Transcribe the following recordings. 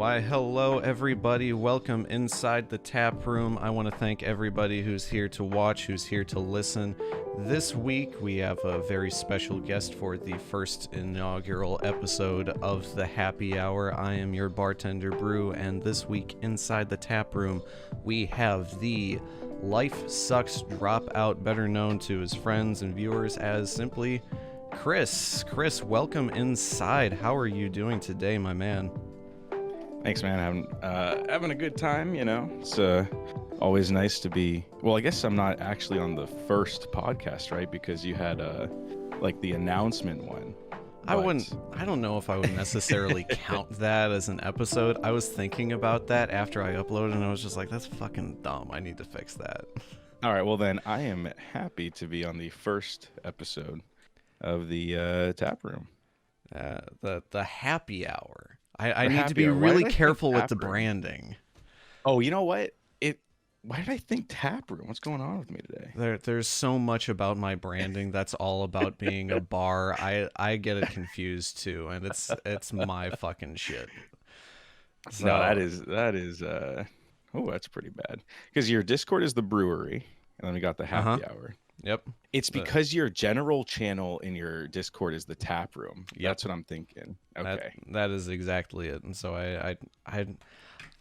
Why, hello everybody. Welcome inside the tap room. I want to thank everybody who's here to watch, who's here to listen. This week we have a very special guest for the first inaugural episode of the Happy Hour. I am your bartender, Brew, and this week inside the tap room we have the Life Sucks Dropout, better known to his friends and viewers as simply Chris. Chris, welcome inside. How are you doing today, my man? Thanks, man. Having a good time, you know. It's always nice to be. Well, I guess I'm not actually on the first podcast, right? Because you had like the announcement one. I don't know if I would necessarily count that as an episode. I was thinking about that after I uploaded, and I was just like, that's fucking dumb. I need to fix that. All right, well then, I am happy to be on the first episode of the tap room. The Happy Hour. I need to be really careful with the branding. Oh, you know what? Why did I think tap room? What's going on with me today? There's so much about my branding that's all about being a bar. I get it confused too, and it's my fucking shit. So, no, that is oh, that's pretty bad. Because your Discord is the brewery, and then we got the happy hour. Yep. It's because your general channel in your Discord is the tap room. Yep. That's what I'm thinking. Okay. That is exactly it. And so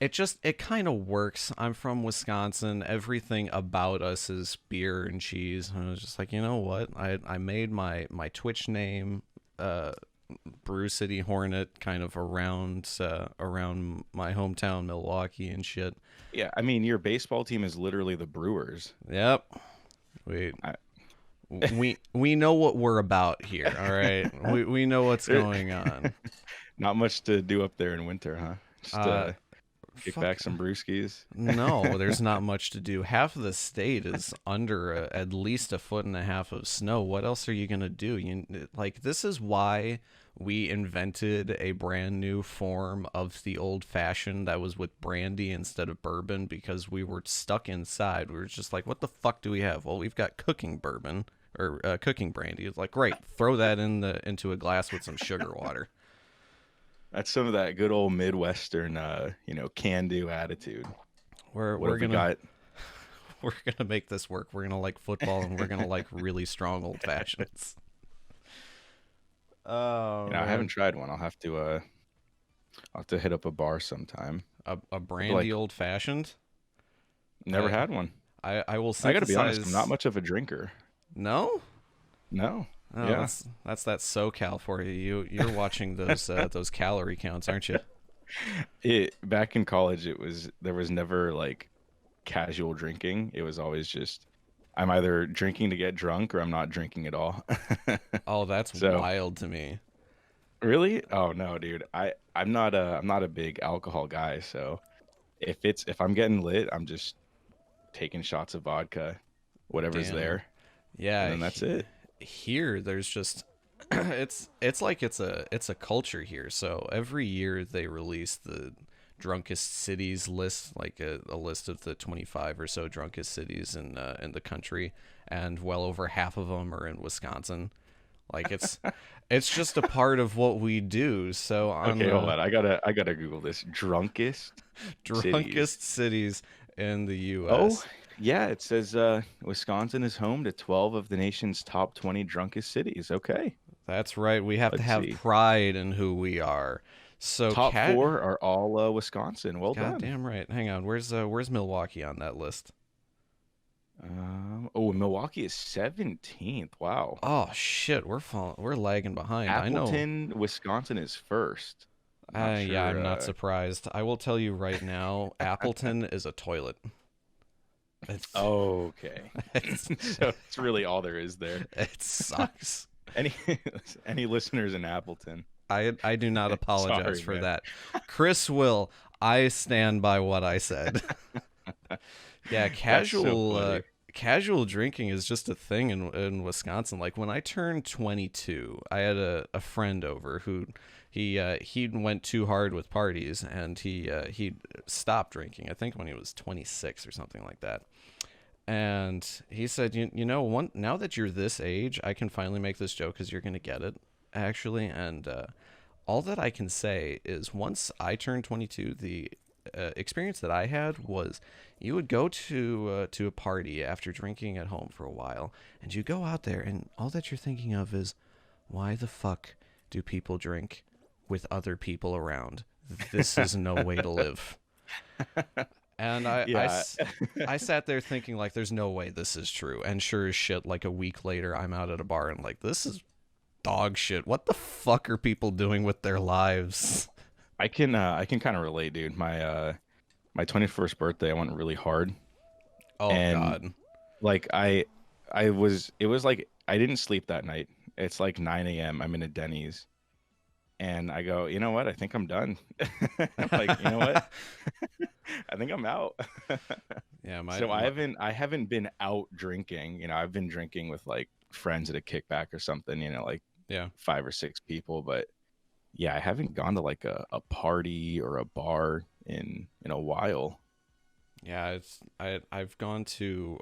it kind of works. I'm from Wisconsin. Everything about us is beer and cheese. And I was just like, you know what? I made my Twitch name, Brew City Hornet, kind of around my hometown, Milwaukee and shit. Yeah, I mean, your baseball team is literally the Brewers. Yep. We know what we're about here, all right? We know what's going on. Not much to do up there in winter, huh? Just kick back some brewskis. No, there's not much to do. Half of the state is under at least 1.5 feet of snow. What else are you gonna do? This is why we invented a brand new form of the old fashioned that was with brandy instead of bourbon, because we were stuck inside. We were just like, what the fuck do we have? Well, we've got cooking bourbon or cooking brandy. It's like, great, throw that into a glass with some sugar water. That's some of that good old Midwestern, can-do attitude. We're gonna make this work. We're gonna like football, and we're gonna like really strong old fashions. Oh, I haven't tried one. I'll have to hit up a bar sometime. A brandy old fashioned. Never had one. I will. I gotta be honest. I'm not much of a drinker. No. No. Oh, yeah. That's that SoCal for you. You're watching those calorie counts, aren't you? Back in college, there was never like casual drinking. It was always just I'm either drinking to get drunk or I'm not drinking at all. Oh, that's wild to me. Really? Oh no, dude. I'm not a big alcohol guy, so if I'm getting lit, I'm just taking shots of vodka, whatever's there. Yeah, and then that's it. Here there's just it's a culture here. So every year they release the drunkest cities list, like a list of the 25 or so drunkest cities in the country, and well over half of them are in Wisconsin. Like it's just a part of what we do. So okay, hold on, I gotta Google this. drunkest cities in the U.S. Oh yeah, it says Wisconsin is home to 12 of the nation's top 20 drunkest cities. Okay, that's right. We have to have pride in who we are. So top 4 are all Wisconsin. Well done. Damn right. Hang on. Where's Milwaukee on that list? Milwaukee is 17th. Wow. Oh shit, we're lagging behind. Appleton, I know. Wisconsin is first. Yeah, I'm not surprised. I will tell you right now, Appleton is a toilet. Okay. So it's really all there is there. It sucks. Any listeners in Appleton? I do not apologize Sorry, for man. that. Chris will. I stand by what I said. Yeah, casual drinking is just a thing in Wisconsin. Like when I turned 22, I had a friend over who he went too hard with parties, and he stopped drinking. I think when he was 26 or something like that. And he said, you know, now that you're this age, I can finally make this joke because you're gonna get it, actually. And all that I can say is once I turned 22, the experience that I had was you would go to a party after drinking at home for a while, and you go out there, and all that you're thinking of is, why the fuck do people drink with other people around? This is no way to live. And Yeah. I sat there thinking, like, there's no way this is true. And sure as shit, like a week later, I'm out at a bar and like, this is dog shit. What the fuck are people doing with their lives? I can kind of relate, dude. My 21st birthday, I went really hard, Oh and God. like I was it was like I didn't sleep that night. It's like 9 a.m. I'm in a Denny's, and I go, you know what? I think I'm done. Like, you know what? I think I'm out. Yeah, So I haven't been out drinking. I've been drinking with like friends at a kickback or something, like yeah. 5 or 6 people, but yeah, I haven't gone to like a party or a bar in a while. Yeah, I've gone to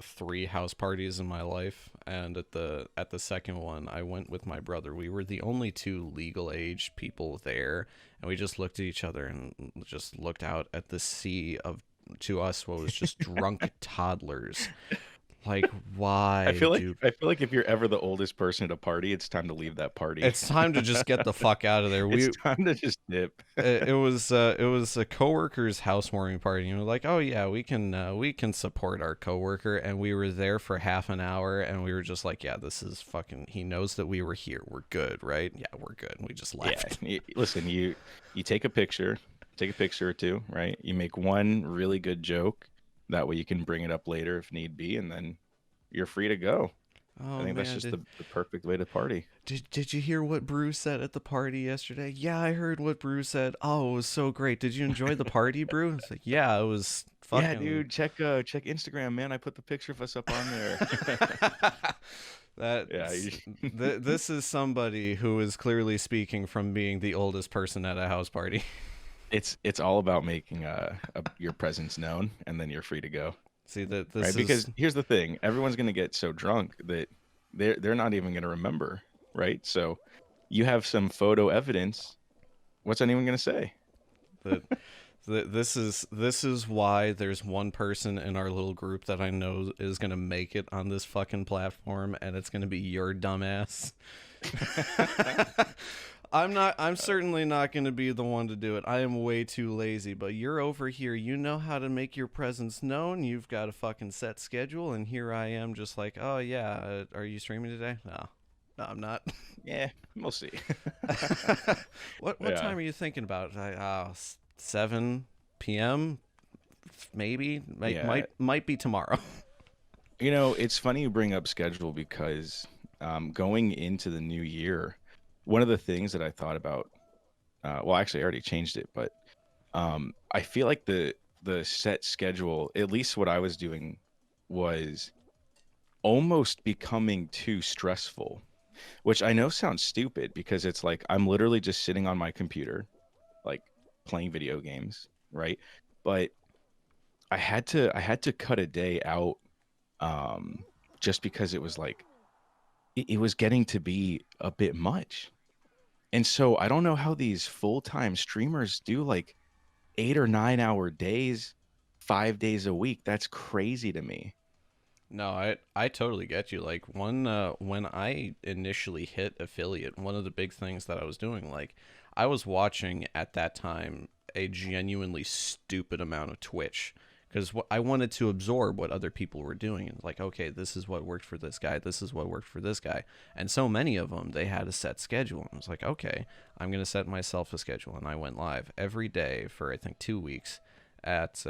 three house parties in my life, and at the second one, I went with my brother. We were the only two legal age people there, and we just looked at each other and just looked out at the sea of, to us, what was just drunk toddlers. Like, I why feel like do I feel like if you're ever the oldest person at a party, it's time to leave that party. it's time to just get the fuck out of there. It's time to just dip. It was a coworker's housewarming party, and we're like, oh yeah, we can support our coworker, and we were there for half an hour, and we were just like, yeah, this is fucking. He knows that we were here. We're good, right? Yeah, we're good. We just Yeah, left. listen, you take a picture or two, right? You make one really good joke, that way you can bring it up later if need be, and then you're free to go. I Oh think that's man, just the perfect way to party. did you hear what Bruce said at the party yesterday? Yeah, I heard what Bruce said. Oh, it was so great. Did you enjoy the party, Bruce? It's like, yeah, it was Yeah, fucking. dude, check Instagram, man. I put the picture of us up on there. that Yeah, this is somebody who is clearly speaking from being the oldest person at a house party. it's all about making your presence known, and then you're free to go, See that right? this is Because here's the thing: everyone's gonna get so drunk that they're not even gonna remember, right? So you have some photo evidence. What's anyone gonna say? that this is why there's one person in our little group that I know is gonna make it on this fucking platform, and it's gonna be your dumbass. I'm certainly not going to be the one to do it. I am way too lazy, but you're over here. You know how to make your presence known. You've got a fucking set schedule, and here I am just like, oh, yeah, are you streaming today? No. No, I'm not. Yeah, we'll see. What Yeah, time are you thinking about? 7 p.m. Maybe. yeah. Might be tomorrow. It's funny you bring up schedule because going into the new year, one of the things that I thought about, well, actually, I already changed it, but I feel like the set schedule, at least what I was doing, was almost becoming too stressful, which I know sounds stupid because it's like I'm literally just sitting on my computer, like playing video games, right? But I had to cut a day out, um, just because it was like it was getting to be a bit much. And so I don't know how these full-time streamers do like 8 or 9 hour days, 5 days a week. That's crazy to me. No, I totally get you. Like when I initially hit affiliate, one of the big things that I was doing, like I was watching at that time a genuinely stupid amount of Twitch because I wanted to absorb what other people were doing and like, okay, this is what worked for this guy, this is what worked for this guy, and so many of them they had a set schedule. And I was like, okay, I'm gonna set myself a schedule, and I went live every day for I think 2 weeks at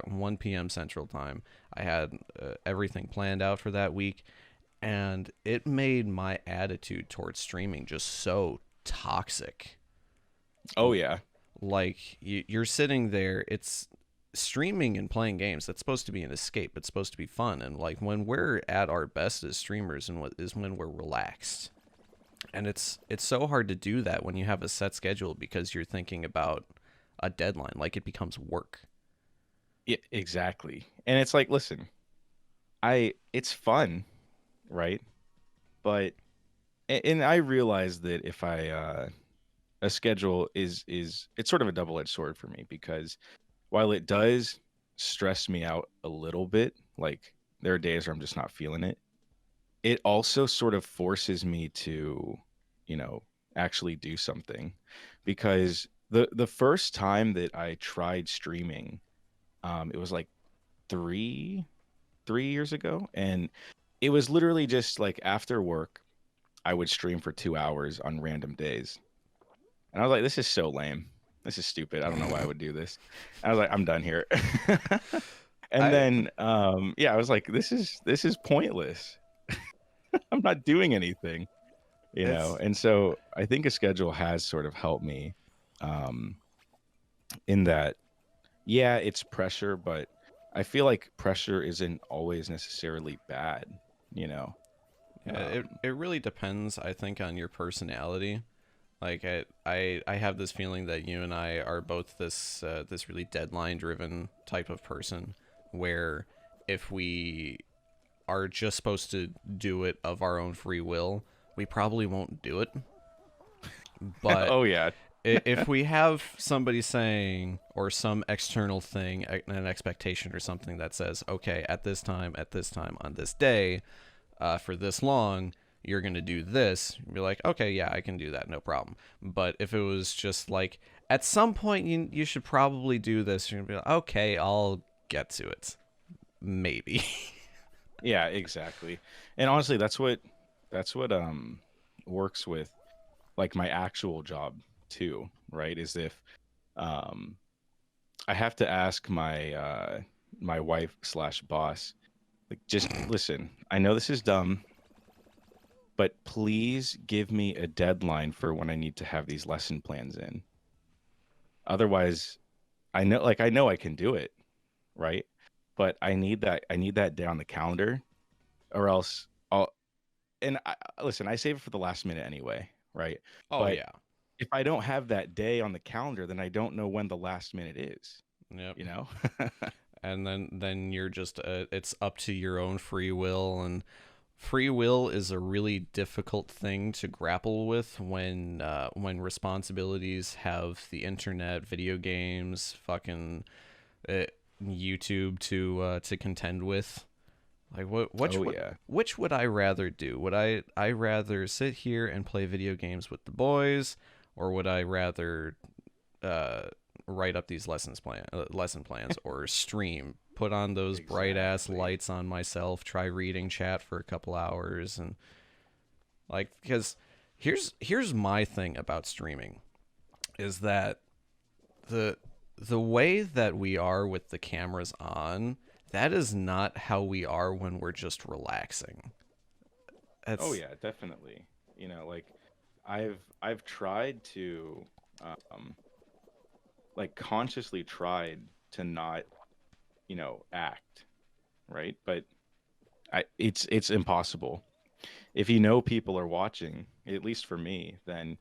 1 p.m. Central Time. I had everything planned out for that week, and it made my attitude towards streaming just so toxic. Oh yeah. Like you're sitting there, it's streaming and playing games. That's supposed to be an escape. It's supposed to be fun, and like when we're at our best as streamers, and what is when we're relaxed. And it's so hard to do that when you have a set schedule because you're thinking about a deadline. Like it becomes work. Yeah, exactly. And it's like, listen, it's fun, right? But and I realize that if I a schedule is it's sort of a double-edged sword for me because while it does stress me out a little bit, like there are days where I'm just not feeling it, it also sort of forces me to, you know, actually do something because the first time that I tried streaming, it was like three 3 years ago, and it was literally just like after work, I would stream for 2 hours on random days, and I was like, "This is so lame. This is stupid. I don't know why I would do this." And I was like, "I'm done here." And I then, yeah, I was like, "This is pointless. I'm not doing anything." You know, it's and so I think a schedule has sort of helped me, um, in that, yeah, it's pressure, but I feel like pressure isn't always necessarily bad, you know. yeah, it Um, it really depends, I think, on your personality. Like I have this feeling that you and I are both this really deadline driven type of person where if we are just supposed to do it of our own free will, we probably won't do it. But oh yeah, if we have somebody saying or some external thing, an expectation or something that says, okay, at this time, on this day, for this long, you're going to do this, you'd be like, okay, yeah, I can do that, no problem. But if it was just like, at some point, you should probably do this, you're going to be like, okay, I'll get to it. Maybe. yeah, exactly. And honestly, that's what works with like my actual job too, right? Is if um I have to ask my wife slash boss, like, just listen, I know this is dumb, but please give me a deadline for when I need to have these lesson plans in. Otherwise, I know I can do it, right? But I need that day on the calendar, or else I'll and listen, I save it for the last minute anyway, right? Oh, But yeah. if I don't have that day on the calendar, then I don't know when the last minute is, Yep. you know? And then you're just it's up to your own free will, and free will is a really difficult thing to grapple with when responsibilities have the internet, video games, fucking uh, YouTube to contend with. Like Oh yeah. which would I rather do? Would I rather sit here and play video games with the boys, or would I rather uh, write up these lesson plans or stream, put on those bright ass Exactly. lights on myself, try reading chat for a couple hours, and like, because here's my thing about streaming is that the the way that we are with the cameras on, that is not how we are when we're just relaxing. Oh That's yeah, definitely. You know, like I've tried to um like consciously tried to not, act, right? But it's impossible. If you know people are watching, at least for me, then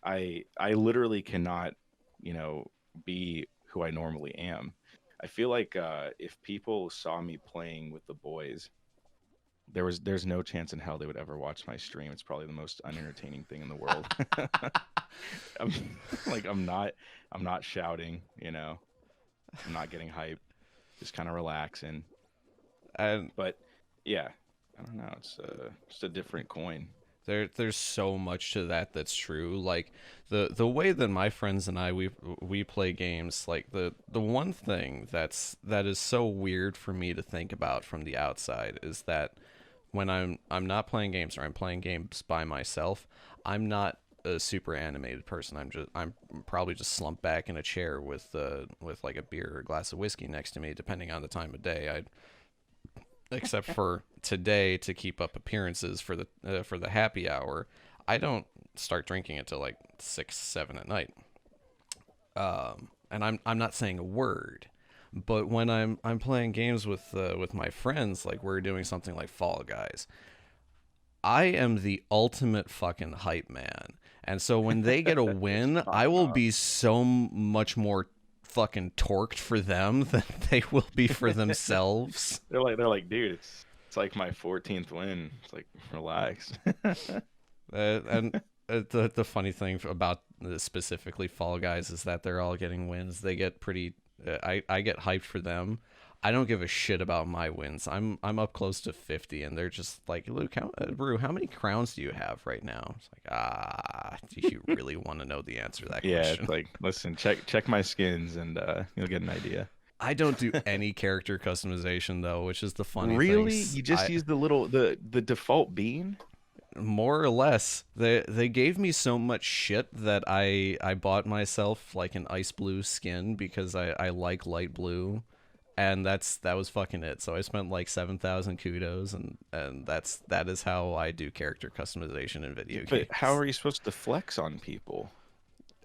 I literally cannot, you know, be who I normally am. I feel like if people saw me playing with the boys, there's no chance in hell they would ever watch my stream. It's probably the most unentertaining thing in the world. I'm I'm not shouting, I'm not getting hype, just kind of relaxing. and But yeah, I don't know. It's just a different coin. there's so much to that that's true. Like the way that my friends and I we play games, like the one thing that is so weird for me to think about from the outside is that when I'm not playing games or I'm playing games by myself, I'm not a super animated person. I'm probably just slumped back in a chair with like a beer or a glass of whiskey next to me, depending on the time of day. I except for today to keep up appearances for the happy hour. I don't start drinking until like 6 7 at night. And I'm not saying a word. But when I'm playing games with my friends, like we're doing something like Fall Guys, I am the ultimate fucking hype man. And so when they get a Just win, I popping will off. be so much more fucking torqued for them than they will be for themselves. They're like, dude, it's like my 14th win. It's like, relax. And The funny thing about specifically Fall Guys is that they're all getting wins. They get pretty. I get hyped for them. I don't give a shit about my wins. I'm up close to 50, and they're just like, Luke, Brew, how many crowns do you have right now? It's like, do you really want to know the answer to that Yeah, question? it's like, listen, check my skins, and you'll get an idea. I don't do any character customization though, which is the funny Really? thing. You just use the default bean? More or less, they gave me so much shit that I bought myself like an ice blue skin because I like light blue, and that was fucking it. So I spent like 7,000 kudos, and that is how I do character customization in video games. But how are you supposed to flex on people?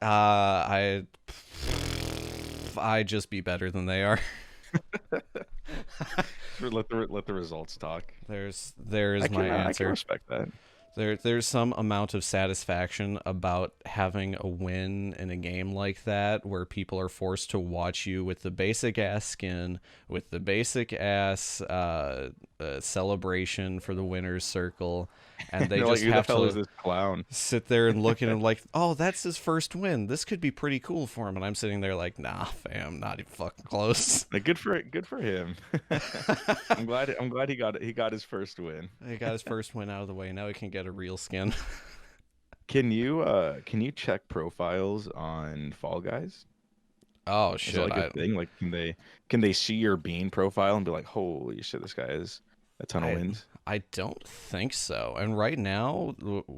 I just be better than they are. Let the results talk. There's I my can answer. respect that. There's some amount of satisfaction about having a win in a game like that where people are forced to watch you with the basic ass skin, with the basic ass celebration for the winner's circle, and they just like, have who the hell is to this clown? sit there and look at him like, oh, that's his first win. This could be pretty cool for him. And I'm sitting there like, nah, fam, not even fucking close. Like, good for him. I'm glad he got his first win. He got his first win out of the way. Now he can get a real skin. Can you check profiles on Fall Guys? Oh Is shit! it like a thing? Like, can they see your bean profile and be like, holy shit, this guy has a ton of wins? I don't think so. And right now,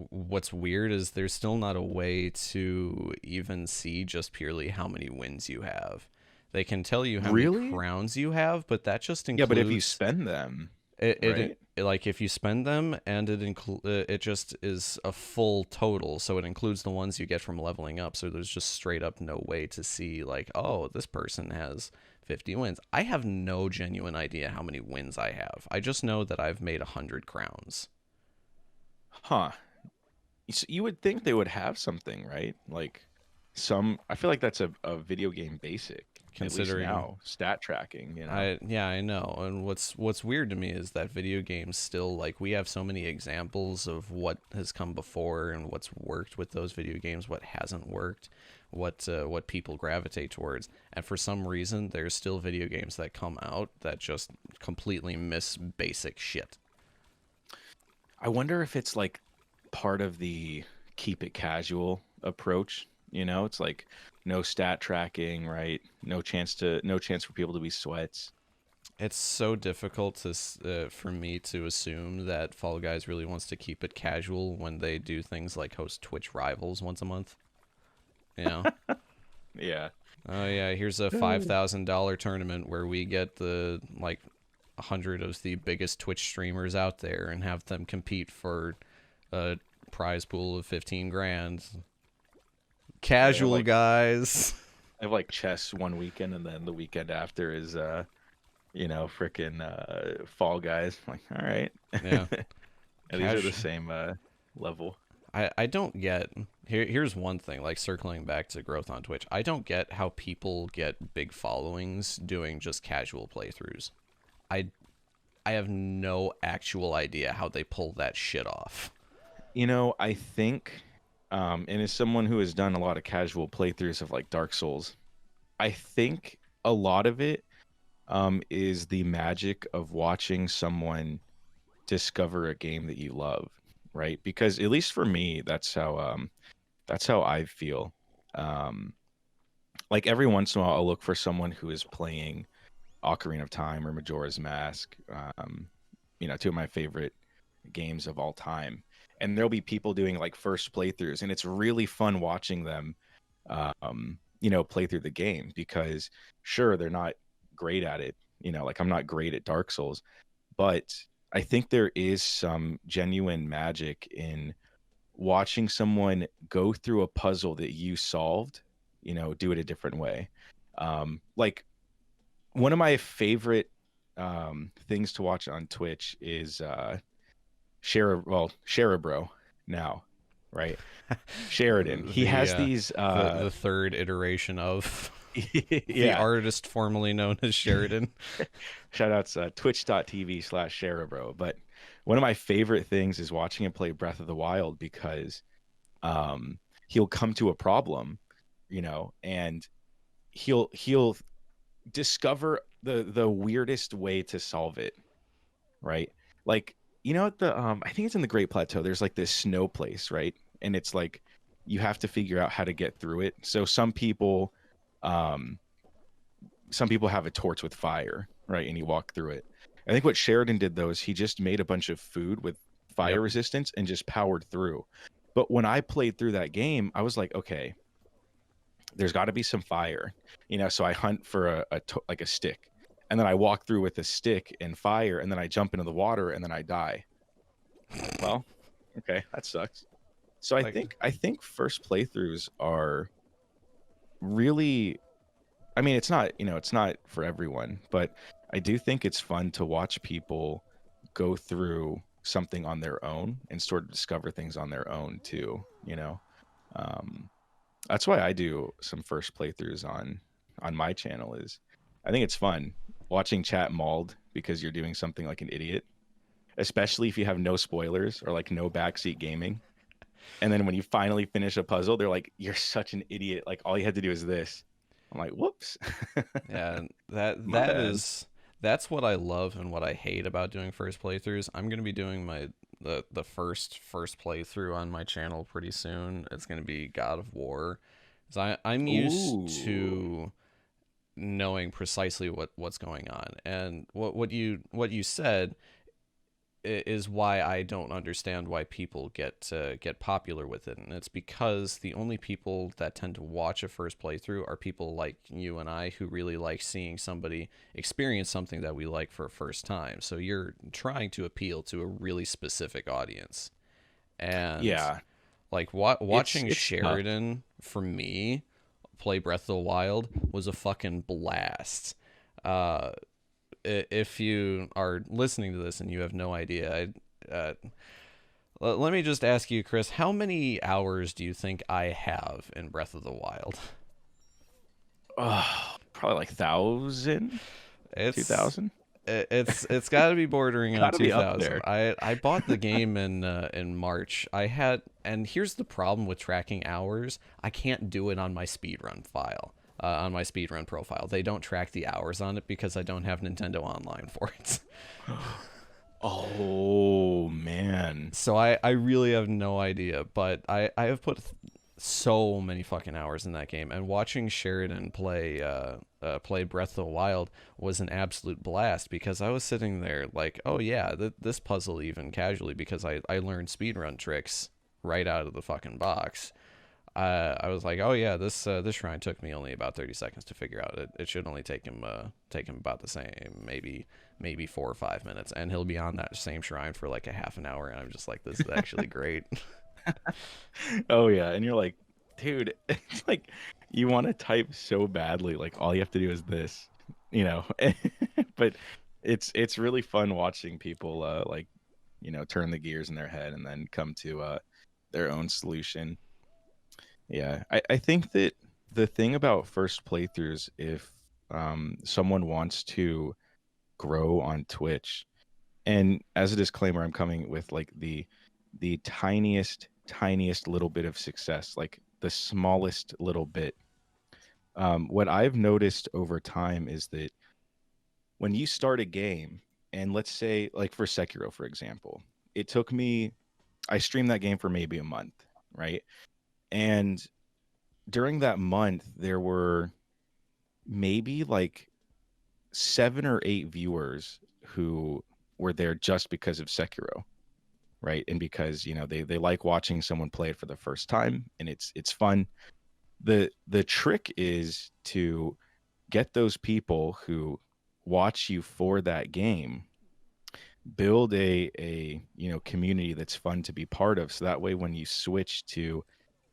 what's weird is there's still not a way to even see just purely how many wins you have. They can tell you how many crowns you have, but that just includes. Yeah, but if you spend them, right? Like if you spend them, and it just is a full total, so it includes the ones you get from leveling up. So there's just straight up no way to see like, oh, this person has 50 wins. I have no genuine idea how many wins I have. I just know that I've made 100 crowns. Huh. So you would think they would have something, right? Like I feel like that's a video game basic. Considering now, stat tracking, you know. I know. And what's weird to me is that video games still, like, we have so many examples of what has come before and what's worked with those video games, what hasn't worked, what people gravitate towards. And for some reason, there's still video games that come out that just completely miss basic shit. I wonder if it's like part of the keep it casual approach. You know, it's like no stat tracking, right? No chance for people to be sweats. It's so difficult for me to assume that Fall Guys really wants to keep it casual when they do things like host Twitch rivals once a month. You know? Yeah. Oh yeah, here's a $5,000 tournament where we get the 100 of the biggest Twitch streamers out there and have them compete for a prize pool of 15 grand. Casual, guys. I have like chess one weekend, and then the weekend after is freaking Fall Guys. I'm like, all right. Yeah. And these are the same level. I don't get here's one thing, like circling back to growth on Twitch. I don't get how people get big followings doing just casual playthroughs. I have no actual idea how they pull that shit off. You know, I think and as someone who has done a lot of casual playthroughs of like Dark Souls, I think a lot of it is the magic of watching someone discover a game that you love, right? Because at least for me, that's how I feel. Like every once in a while, I'll look for someone who is playing Ocarina of Time or Majora's Mask, two of my favorite games of all time. And there'll be people doing like first playthroughs, and it's really fun watching them, play through the game, because sure, they're not great at it. Like I'm not great at Dark Souls, but I think there is some genuine magic in watching someone go through a puzzle that you solved, do it a different way. Like one of my favorite things to watch on Twitch is Sherabro now, right? Sheridan. He has these the third iteration of the artist formerly known as Sheridan. Shout outs twitch.tv/Sherabro. But one of my favorite things is watching him play Breath of the Wild, because he'll come to a problem, and he'll discover the weirdest way to solve it, right? Like, at the I think it's in the Great Plateau, there's like this snow place, right? And it's like you have to figure out how to get through it. So um some people have a torch with fire, right? And you walk through it. I think what Sheridan did though is he just made a bunch of food with fire Yep. resistance and just powered through. But when I played through that game, I was like, okay, there's got to be some fire, so I hunt for like a stick, and then I walk through with a stick and fire, and then I jump into the water and then I die. I'm like, well, okay, that sucks. So I think first playthroughs are really, I mean, it's not for everyone, but I do think it's fun to watch people go through something on their own and sort of discover things on their own too. Um, that's why I do some first playthroughs on my channel. Is I think it's fun watching chat mauled because you're doing something like an idiot, especially if you have no spoilers or like no backseat gaming. And then when you finally finish a puzzle, they're like, "You're such an idiot! Like all you had to do is this." I'm like, "Whoops, Yeah, that my that bad." is that's what I love and what I hate about doing first playthroughs. I'm gonna be doing the first playthrough on my channel pretty soon. It's gonna be God of War. 'Cause I'm used Ooh, to knowing precisely what's going on, and what you said is why I don't understand why people get popular with it, and it's because the only people that tend to watch a first playthrough are people like you and I who really like seeing somebody experience something that we like for a first time. So you're trying to appeal to a really specific audience, and yeah, like it's watching it's tough. Sheridan for me play Breath of the Wild was a fucking blast. Uh, if you are listening to this and you have no idea, let me just ask you, Chris, how many hours do you think I have in Breath of the Wild? Oh, probably like 1,000, two It's thousand. it's got to be bordering on Got to be up 2000. there. I bought the game in March. And here's the problem with tracking hours. I can't do it on my speedrun file. On my speedrun profile, they don't track the hours on it because I don't have Nintendo Online for it. Oh man. So I really have no idea, but I have put so many fucking hours in that game, and watching Sheridan play Breath of the Wild was an absolute blast because I was sitting there like, oh yeah, this puzzle even casually because I learned speedrun tricks right out of the fucking box. I was like, oh yeah, this shrine took me only about 30 seconds to figure out. It should only take him about the same, maybe 4 or 5 minutes, and he'll be on that same shrine for like a half an hour, and I'm just like, this is actually great. Oh yeah, and you're like, dude, it's like you want to type so badly, like all you have to do is this, you know. But it's really fun watching people like, turn the gears in their head and then come to their own solution. Yeah, I think that the thing about first playthroughs, if someone wants to grow on Twitch, and as a disclaimer, I'm coming with like the tiniest little bit of success, like the smallest little bit. What I've noticed over time is that when you start a game, and let's say like for Sekiro, for example, it took me, I streamed that game for maybe a month, right? And during that month, there were maybe like 7 or 8 viewers who were there just because of Sekiro, right? And because they like watching someone play it for the first time, and it's fun. The trick is to get those people who watch you for that game, build a community that's fun to be part of, so that way when you switch to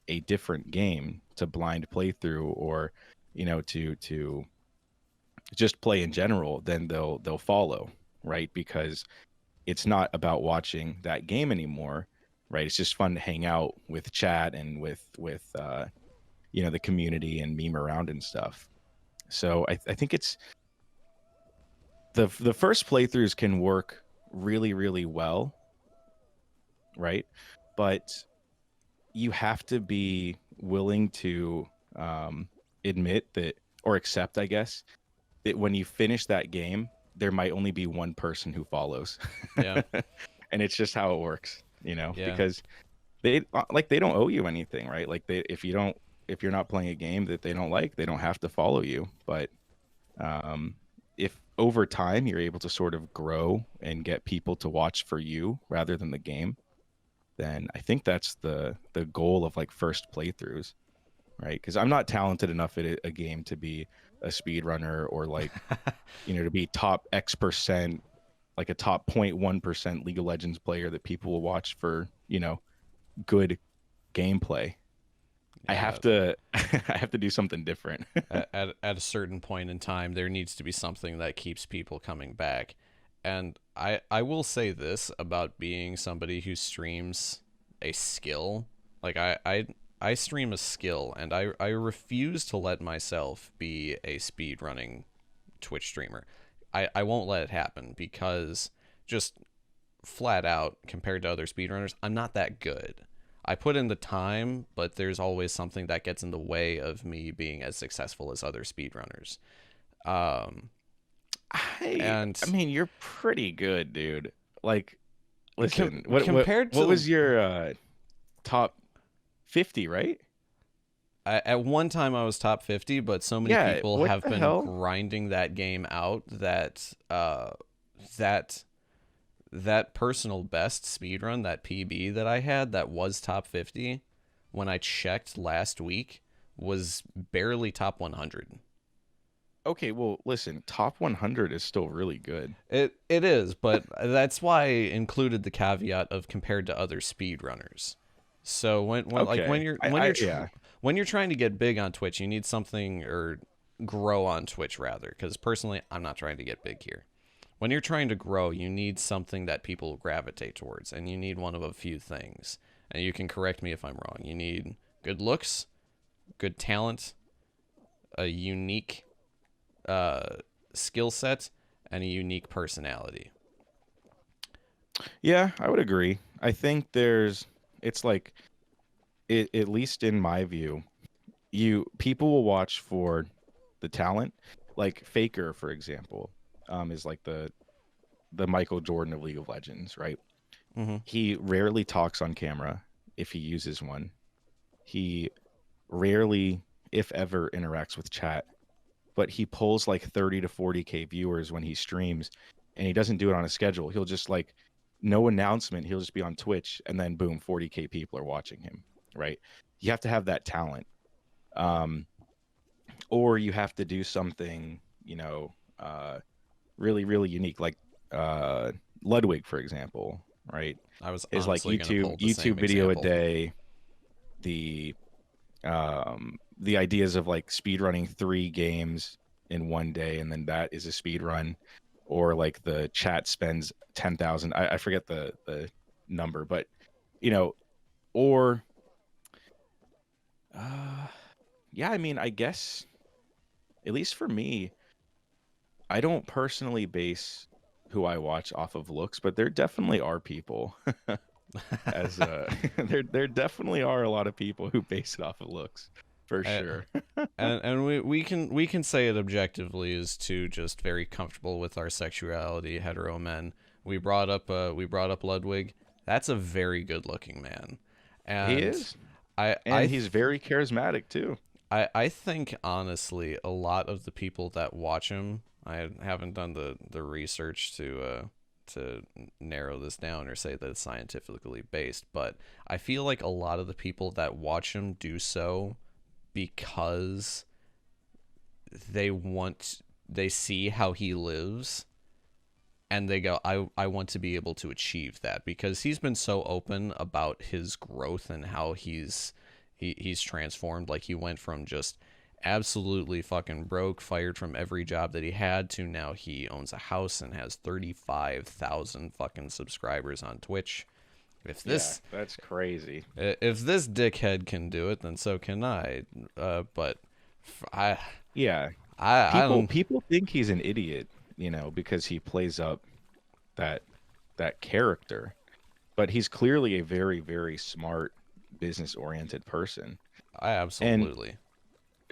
a different game, to blind playthrough, or to just play in general, then they'll follow, right? Because it's not about watching that game anymore, right? It's just fun to hang out with chat and with the community and meme around and stuff. So I think it's the first playthroughs can work really really well, right? But you have to be willing to admit that, or accept, I guess, that when you finish that game, there might only be one person who follows. Yeah. And it's just how it works, Yeah. because they don't owe you anything, right? Like if you're not playing a game that they don't like, they don't have to follow you. But um, if over time you're able to sort of grow and get people to watch for you rather than the game, then I think that's the goal of like first playthroughs, right? Because I'm not talented enough at a game to be a speedrunner or like to be top X%, like a top 0.1% League of Legends player that people will watch for good gameplay. I Yeah. have to I have to do something different. At a certain point in time, there needs to be something that keeps people coming back. And I will say this about being somebody who streams a skill. Like I stream a skill, and I refuse to let myself be a speedrunning Twitch streamer. I won't let it happen because just flat out, compared to other speedrunners, I'm not that good. I put in the time, but there's always something that gets in the way of me being as successful as other speedrunners. Um, I and mean, you're pretty good, dude. Like, listen, what compared what to was your top 50, right? at one time I was top 50, but so many Yeah, people what have the been hell? grinding that game out that that that personal best speedrun, that PB that I had that was top 50, when I checked last week, was barely top 100. Okay, well, listen, top 100 is still really good. It is, but that's why I included the caveat of compared to other speedrunners. So when like Okay. Yeah. when you're trying to get big on Twitch, you need something, or grow on Twitch rather, because personally, I'm not trying to get big here. When you're trying to grow, you need something that people gravitate towards, and you need one of a few things. And you can correct me if I'm wrong. You need good looks, good talent, a unique skill set, and a unique personality. Yeah, I would agree. I think it's like, at least in my view, people will watch for the talent. Like Faker, for example, is like the Michael Jordan of League of Legends, right? Mm-hmm. He rarely talks on camera if he uses one. He rarely, if ever, interacts with chat, but he pulls like 30 to 40K viewers when he streams, and he doesn't do it on a schedule. He'll just like, no announcement, he'll just be on Twitch, and then boom, 40K people are watching him, right? You have to have that talent. Um, or you have to do something, really, really unique, like Ludwig, for example, right? I was Is like honestly going to pull the YouTube same video a example. day, the ideas of like speed running 3 games in one day, and then that is a speed run, or like the chat spends 10,000. I forget the number, but you know, or uh, yeah, I mean, I guess at least for me, I don't personally base who I watch off of looks, but there definitely are people as there definitely are a lot of people who base it off of looks for I, sure. and we can say it objectively as two just very comfortable with our sexuality, hetero men. We brought up Ludwig. That's a very good looking man, He and is, I and I he's very charismatic too. I think honestly a lot of the people that watch him, I haven't done the research to narrow this down or say that it's scientifically based, but I feel like a lot of the people that watch him do so because they see how he lives, and they go, I want to be able to achieve that, because he's been so open about his growth and how he's transformed. Like, he went from just absolutely fucking broke, fired from every job that he had, to now he owns a house and has 35,000 fucking subscribers on Twitch. If Yeah, this that's crazy. if this dickhead can do it, then so can I. But I Yeah, I don't. people think he's an idiot, because he plays up that character, but he's clearly a very, very smart business oriented person. I And absolutely.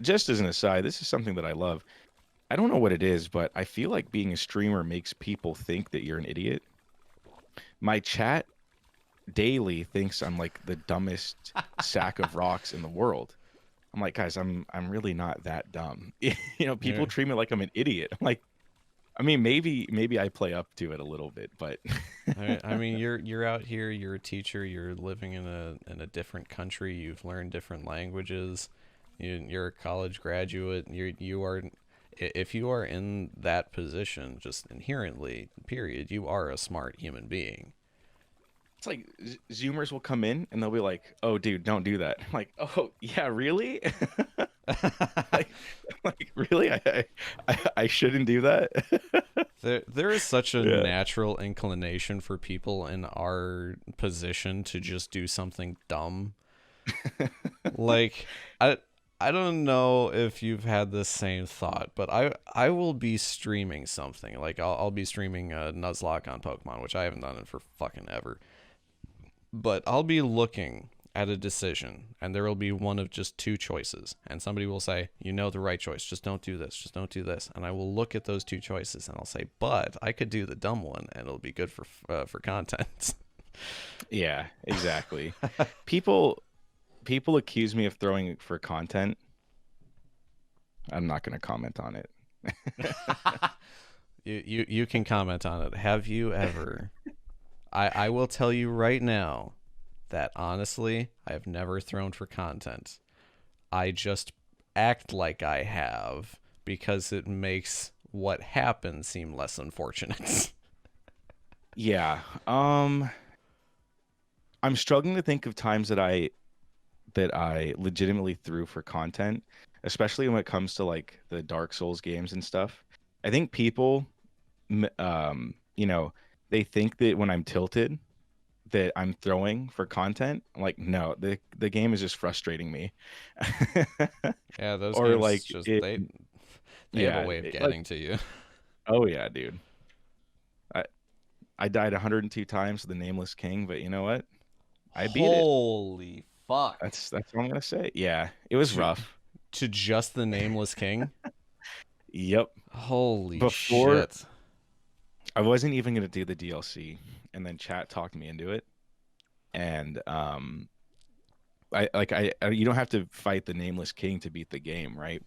just as an aside, this is something that I love. I don't know what it is, but I feel like being a streamer makes people think that you're an idiot. My chat daily thinks I'm like the dumbest sack of rocks in the world. I'm like, guys, I'm really not that dumb. People You're, treat me like I'm an idiot. I'm like, I mean, maybe I play up to it a little bit, but I mean, you're out here. You're a teacher. You're living in a different country. You've learned different languages. You're a college graduate. You are, if you are in that position, just inherently, period, you are a smart human being. it's like Zoomers will come in and they'll be like, "Oh, dude, don't do that." I'm like, "Oh, yeah, really? like, like really? I shouldn't do that." There is such a Yeah. natural inclination for people in our position to just do something dumb. Like I I don't know if you've had the same thought, but I will be streaming something. Like I'll be streaming Nuzlocke on Pokemon, which I haven't done it for fucking ever. But I'll be looking at a decision, and there will be one of just two choices, and somebody will say, "You know the right choice. Just don't do this. Just don't do this." And I will look at those two choices, and I'll say, "But I could do the dumb one, and it'll be good for content." Yeah, exactly. People people accuse me of throwing for content. I'm not going to comment on it. You can comment on it. Have you ever? I will tell you right now that honestly, I have never thrown for content. I just act like I have because it makes what happened seem less unfortunate. Yeah. I'm struggling to think of times that I legitimately threw for content, especially when it comes to like the Dark Souls games and stuff. I think people, m- um, you know, they think that when I'm tilted, that I'm throwing for content. I'm like, no, the game is just frustrating me. Yeah, those Or games like just it, they have a yeah, way of like, getting to you. oh yeah, dude. I I died 102 times to the Nameless King, but you know what? I beat it. Holy fuck. That's what I'm gonna say. Yeah, it was To rough. to just the nameless king? Yep. Holy Before shit. I wasn't even gonna do the DLC, and then chat talked me into it. And you don't have to fight the Nameless King to beat the game, right?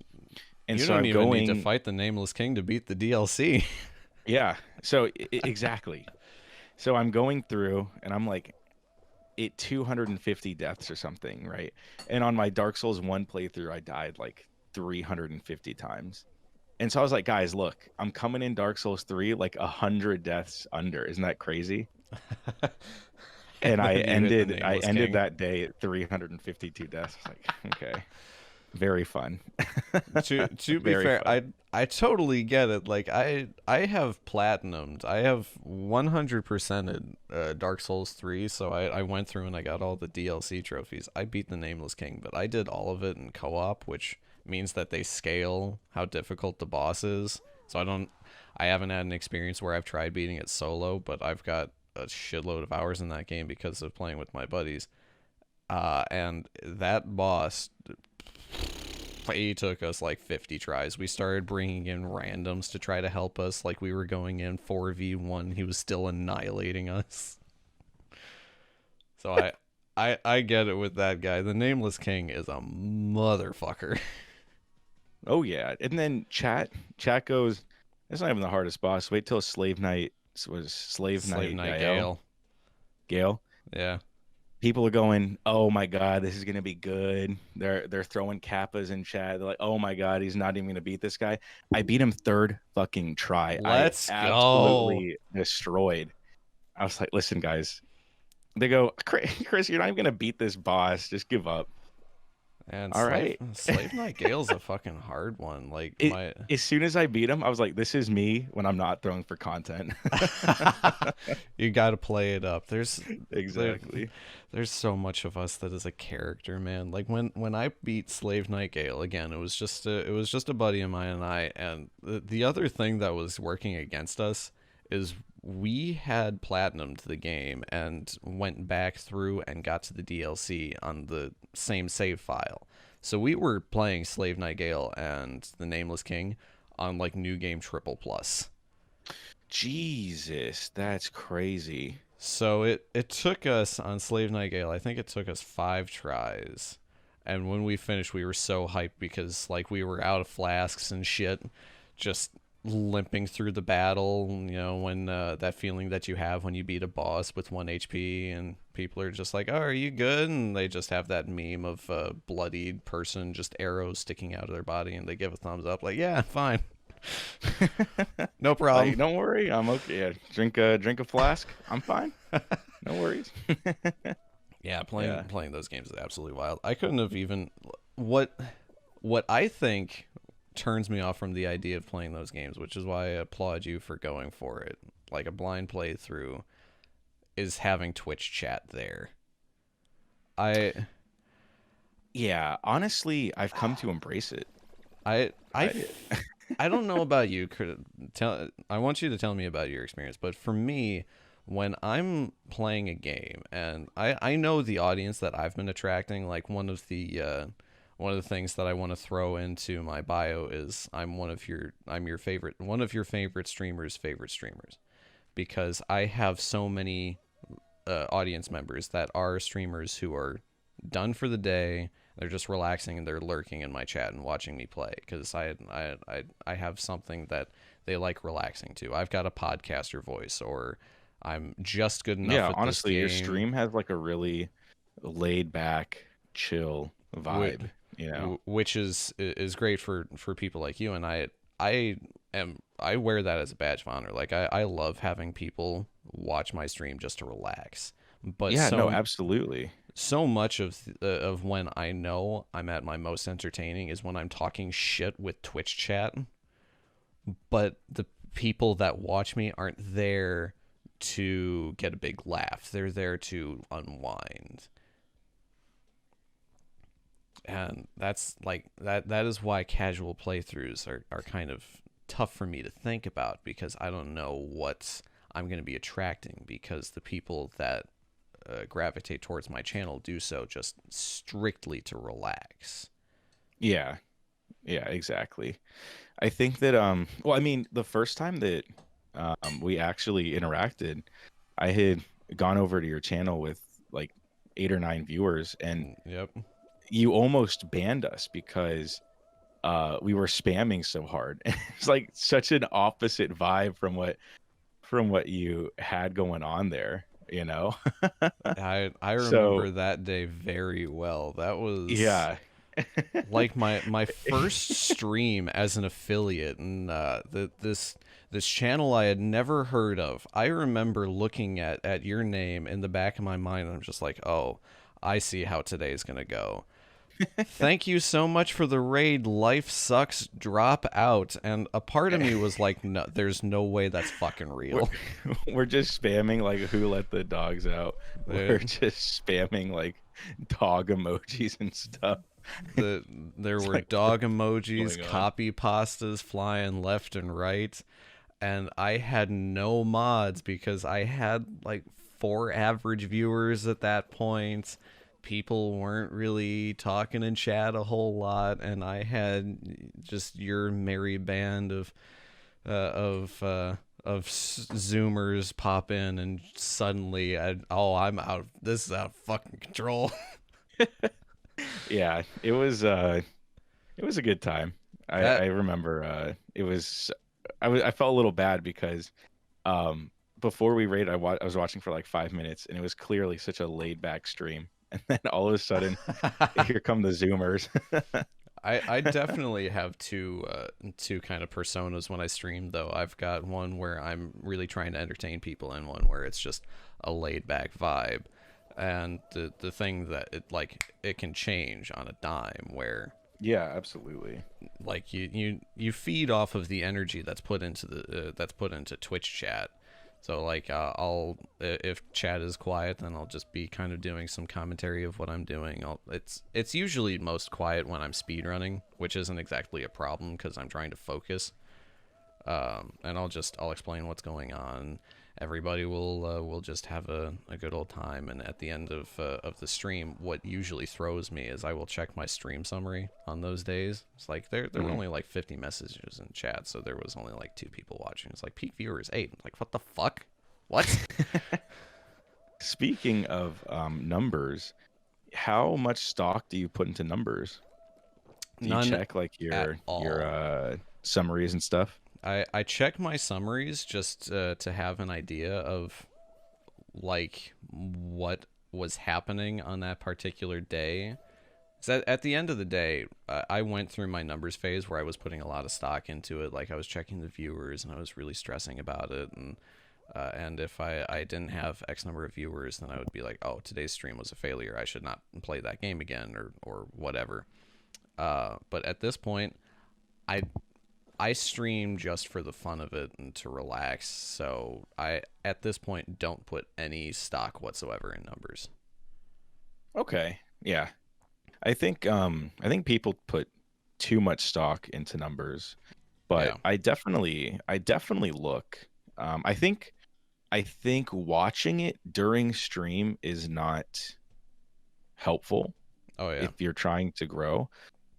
And You so don't I'm even need to going, fight the nameless king to beat the DLC. yeah. So exactly. So I'm going through, and I'm like, 250 deaths or something, right? And on my Dark Souls 1 playthrough, I died like 350 times. And so I was like, guys, look, I'm coming in Dark Souls 3 like 100 deaths under. Isn't that crazy? And And I then you hit the ended I nameless ended king. that day at 352 deaths. I was like, okay. Very fun. To be Very fair, fun. I totally get it. Like I have platinumed. I have 100%ed Dark Souls 3, so I went through and I got all the DLC trophies. I beat the Nameless King, but I did all of it in co-op, which means that they scale how difficult the boss is. So I haven't had an experience where I've tried beating it solo, but I've got a shitload of hours in that game because of playing with my buddies. And that boss, he took us like 50 tries. We started bringing in randoms to try to help us. Like we were going in 4v1. He was still annihilating us. So I get it with that guy. The Nameless King is a motherfucker. Oh yeah. And then chat goes, that's not even the hardest boss. Wait till Slave Knight was Slave Slave Knight Knight Gael. Gale. Gale. Yeah. People are going, "Oh my god, this is gonna be good." They're throwing kappas in chat. They're like, "Oh my god, he's not even gonna beat this guy." I beat him third fucking try. I Let's go. absolutely destroyed. I was like, "Listen, guys." They go, Chris, you're not even gonna beat this boss. Just give up." And All right. Slave Knight Gale's a fucking hard one. Like It, my as soon as I beat him, I was like, "This is me when I'm not throwing for content." you got to play it up. There, Exactly. there's so much of us that is a character, man. Like when I beat Slave Knight Gale again, it was just a buddy of mine and I. And the other thing that was working against us is we had platinumed the game and went back through and got to the DLC on the same save file. So we were playing Slave Night Gale and the Nameless King on like New Game Triple Plus. Jesus, that's crazy. So it took us on Slave Night Gale, I think it took us 5 tries. And when we finished, we were so hyped because like we were out of flasks and shit, just limping through the battle. You know, when that feeling that you have when you beat a boss with 1 HP and people are just like, "Oh, are you good?" And they just have that meme of a bloodied person, just arrows sticking out of their body, and they give a thumbs up, like, "Yeah, fine." No problem. Like, don't worry, I'm okay. Yeah, drink a flask. I'm fine. No worries. Yeah, playing those games is absolutely wild. I couldn't have even what I think turns me off from the idea of playing those games, which is why I applaud you for going for it. Like a blind playthrough is having Twitch chat there. Yeah, honestly, I've come to embrace it. I don't know about you. I want you to tell me about your experience, but for me, when I'm playing a game, and I know the audience that I've been attracting, like one of the things that I want to throw into my bio is I'm one of your favorite streamers' favorite streamers, because I have so many audience members that are streamers who are done for the day. They're just relaxing and they're lurking in my chat and watching me play because I have something that they like relaxing to. I've got a podcaster voice, or I'm just good enough. Yeah, at honestly, your this game, stream has like a really laid back, chill vibe, you know. which is great for people like you. And I wear that as a badge of honor. Like I love having people watch my stream just to relax. But Yeah, no, absolutely. so much of when I know I'm at my most entertaining is when I'm talking shit with Twitch chat, but the people that watch me aren't there to get a big laugh. They're there to unwind. And that's like that is why casual playthroughs are kind of tough for me to think about, because I don't know what I'm going to be attracting, because the people that gravitate towards my channel do so just strictly to relax. Yeah. Yeah, exactly. I think that well, I mean, the first time that we actually interacted, I had gone over to your channel with like 8 or 9 viewers, and Yep. you almost banned us because we were spamming so hard. It's like such an opposite vibe from what you had going on there, you know. I So remember that day very well. That was yeah. like my first stream as an affiliate, and this channel I had never heard of. I remember looking at your name in the back of my mind, and I'm just like, oh, I see how today's gonna go. Thank you so much for the raid. Life sucks. Drop out. And a part of me was like, no, there's no way that's fucking real. We're just spamming like who let the dogs out. We're just spamming like dog emojis and stuff. There were like, dog emojis, going on? copy pastas flying left and right, and I had no mods because I had like 4 average viewers at that point. People weren't really talking in chat a whole lot, and I had just your merry band of Zoomers pop in, and suddenly I'm out. This is out of fucking control. Yeah, it was a good time. I remember it was I felt a little bad because before we raided, I was watching for like 5 minutes, and it was clearly such a laid back stream. And then all of a sudden, here come the Zoomers. I definitely have two kind of personas when I stream, though. I've got one where I'm really trying to entertain people, and one where it's just a laid back vibe. And the thing that it can change on a dime, where Yeah, absolutely. like you feed off of the energy that's put into Twitch chat. So like I'll if chat is quiet, then I'll just be kind of doing some commentary of what I'm doing. It's usually most quiet when I'm speedrunning, which isn't exactly a problem because I'm trying to focus. And I'll explain what's going on. Everybody will just have a good old time, and at the end of the stream, what usually throws me is I will check my stream summary on those days. It's like there were Mhm. only like 50 messages in chat, so there was only like 2 people watching. It's like peak viewers 8. I'm like, what the fuck? What? Speaking of numbers, how much stock do you put into numbers? Do you None check like at your all. summaries and stuff? I check my summaries just to have an idea of like what was happening on that particular day. So at the end of the day, I went through my numbers phase where I was putting a lot of stock into it. Like I was checking the viewers and I was really stressing about it. And if I didn't have X number of viewers, then I would be like, oh, today's stream was a failure. I should not play that game again or whatever. But at this point, I I stream just for the fun of it and to relax. So I at this point don't put any stock whatsoever in numbers. Okay. Yeah. I think people put too much stock into numbers, but Yeah. I definitely look. I think watching it during stream is not helpful Oh yeah. if you're trying to grow,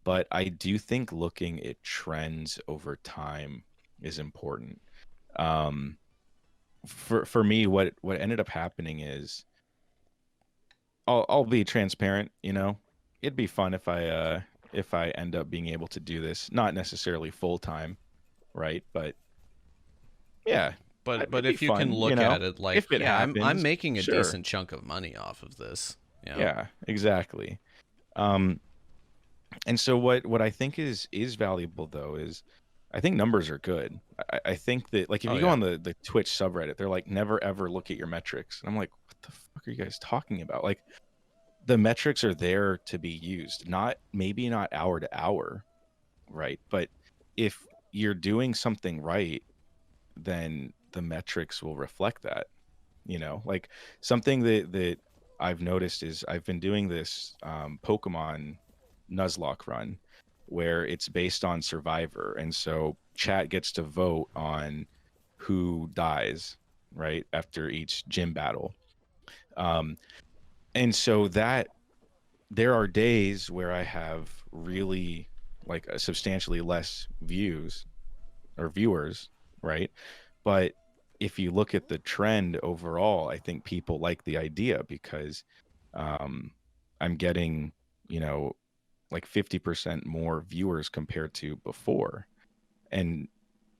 but I do think looking at trends over time is important. Um, for me, what ended up happening is I'll be transparent, you know. It'd be fun if I end up being able to do this, not necessarily full time, right? But yeah, But it'd be if you can fun, you look know. at it like, If it yeah, I'm happens, making a sure. decent chunk of money off of this. You know? Yeah, exactly. Um, and so what I think is valuable though is I think numbers are good. I think that like if Oh you go yeah. on the Twitch subreddit, they're like never ever look at your metrics. And I'm like, what the fuck are you guys talking about? Like the metrics are there to be used, not maybe not hour to hour, right? But if you're doing something right, then the metrics will reflect that. Like something that I've noticed is I've been doing this Pokemon Nuzlocke run where it's based on Survivor, and so chat gets to vote on who dies right after each gym battle. Um, and so that there are days where I have really like substantially less views or viewers, right? But if you look at the trend overall, I think people like the idea because um, I'm getting, you know, like 50% more viewers compared to before. And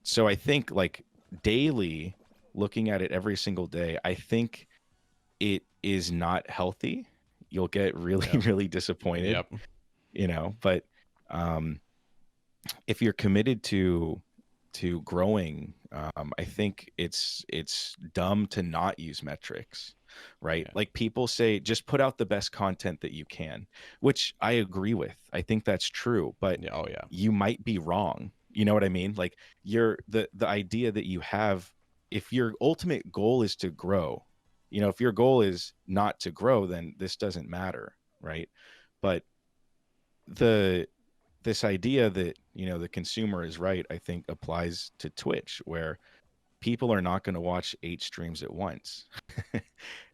so I think like daily, looking at it every single day, I think it is not healthy. You'll get really, Yep. really disappointed, Yep. but um, if you're committed to growing, I think it's dumb to not use metrics, right? Yeah. Like people say, just put out the best content that you can, which I agree with. I think that's true, but Yeah. Oh yeah. you might be wrong. You know what I mean? Like the idea that you have, if your ultimate goal is to grow, if your goal is not to grow, then this doesn't matter, right? But the this idea that the consumer is right, I think applies to Twitch, where people are not going to watch 8 streams at once.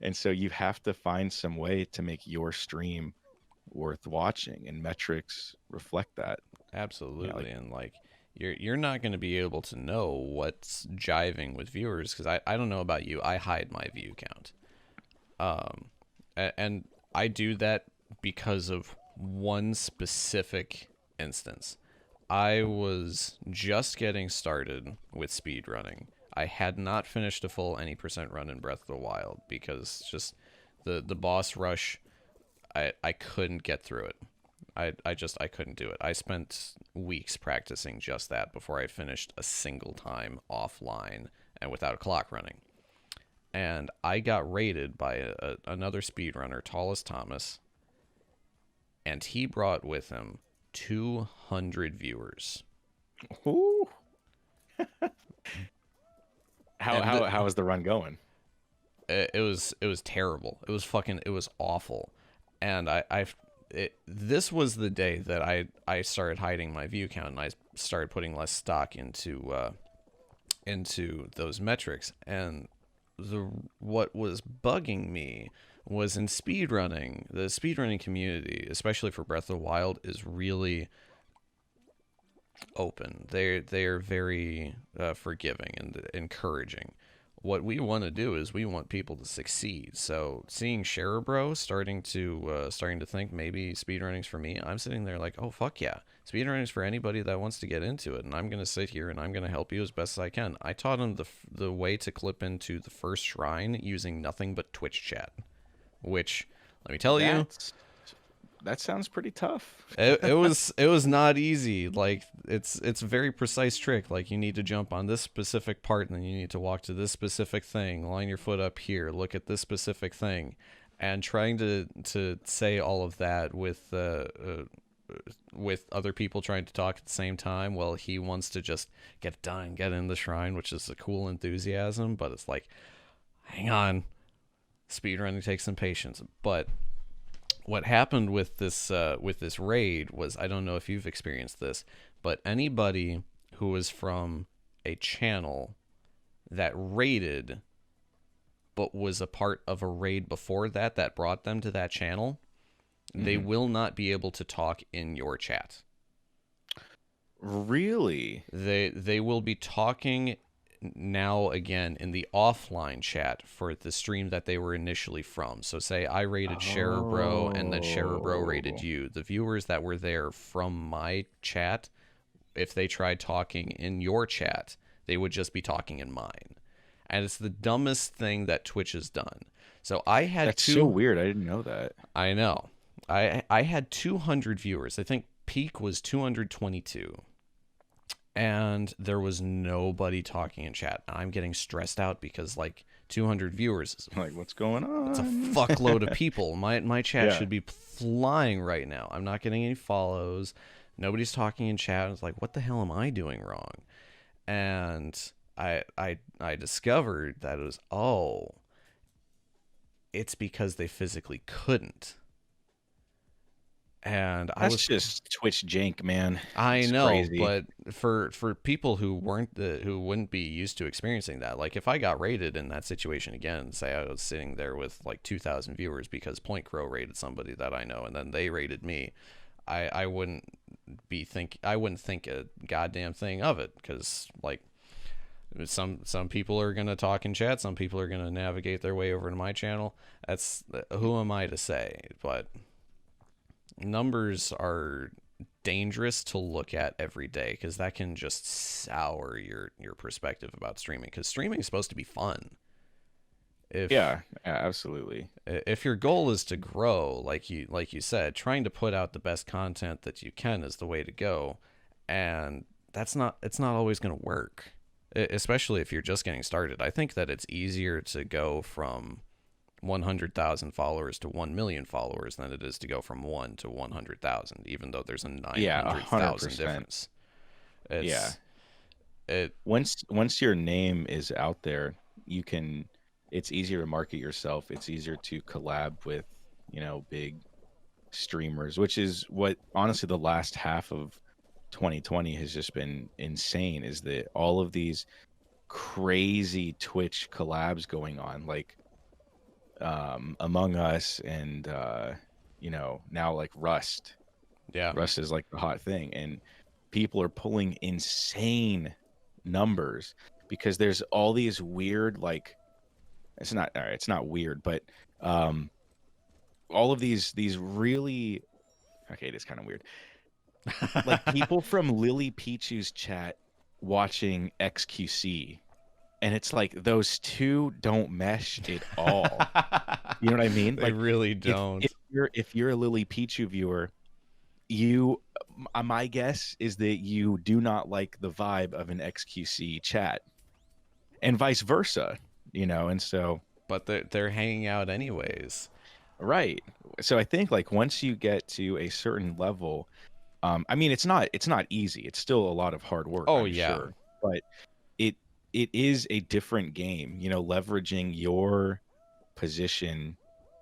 And so you have to find some way to make your stream worth watching, and metrics reflect that. Absolutely. Like And like you're not going to be able to know what's jiving with viewers because I don't know about you. I hide my view count. Um, and I do that because of one specific instance. I was just getting started with speedrunning. I had not finished a full any percent run in Breath of the Wild because just the boss rush, I couldn't get through it. I couldn't do it. I spent weeks practicing just that before I finished a single time offline and without a clock running. And I got raided by another speedrunner, Tallest Thomas, and he brought with him 200 viewers. Ooh. how And how how is the run going? it was terrible. It was awful. And this was the day that I started hiding my view count and I started putting less stock into into those metrics. And what was bugging me was in speedrunning. The speedrunning community, especially for Breath of the Wild, is really open. They are very forgiving and encouraging. What we want to do is we want people to succeed. So seeing Sherabro starting to think maybe speedrunning's for me, I'm sitting there like, oh fuck yeah, speedrunning's for anybody that wants to get into it, and I'm gonna sit here and I'm gonna help you as best as I can. I taught him the way to clip into the first shrine using nothing but Twitch chat, which let me tell you, That sounds pretty tough. it was not easy. Like it's a very precise trick. Like you need to jump on this specific part, and then you need to walk to this specific thing, line your foot up here, look at this specific thing, and trying to say all of that with other people trying to talk at the same time. Well, he wants to just get it done, get in the shrine, which is a cool enthusiasm, but it's like, hang on, speedrunning takes some patience. But what happened with this raid was, I don't know if you've experienced this, but anybody who was from a channel that raided but was a part of a raid before that brought them to that channel, they will not be able to talk in your chat. Really? They will be talking now again in the offline chat for the stream that they were initially from. So say I rated Sherabro and then Sherabro rated you. The viewers that were there from my chat, if they tried talking in your chat, they would just be talking in mine. And it's the dumbest thing that Twitch has done. So I had That's so weird. I didn't know that. I know. I had 200 viewers. I think peak was 222. And there was nobody talking in chat. I'm getting stressed out because like 200 viewers is Like, what's going on? it's a fuckload of people. My chat should be flying right now. I'm not getting any follows. Nobody's talking in chat. It's like, what the hell am I doing wrong? And I discovered that it was, it's because they physically couldn't. And That's just Twitch jank, man. I It's know, crazy. but for people who wouldn't be used to experiencing that, like if I got raided in that situation again, say I was sitting there with like 2,000 viewers because Point Crow raided somebody that I know, and then they raided me, I wouldn't think a goddamn thing of it, because like some people are gonna talk in chat, some people are gonna navigate their way over to my channel. That's who am I to say, but. Numbers are dangerous to look at every day because that can just sour your perspective about streaming, because streaming is supposed to be fun. Yeah, absolutely. If your goal is to grow, like you said, trying to put out the best content that you can is the way to go, and it's not always going to work, especially if you're just getting started. I think that it's easier to go from 100,000 followers to 1 million followers than it is to go from 1 to 100,000, even though there's a 900,000 difference. Once your name is out there, it's easier to market yourself. It's easier to collab with, big streamers, which is what honestly the last half of 2020 has just been insane, is that all of these crazy Twitch collabs going on, like Among Us and now like Rust. Yeah, Rust is like the hot thing, and people are pulling insane numbers because there's all these weird, like, it's not weird, but all of these really, okay, it is kind of weird, like people from Lily Pichu's chat watching XQC, and it's like those two don't mesh at all. You know what I mean? They like, really don't. If you're a Lily Pichu viewer, my guess is that you do not like the vibe of an XQC chat, and vice versa. And so, but they're hanging out anyways. Right. So I think like once you get to a certain level, I mean, it's not easy. It's still a lot of hard work. Oh, I'm yeah. sure. But it is a different game, leveraging your position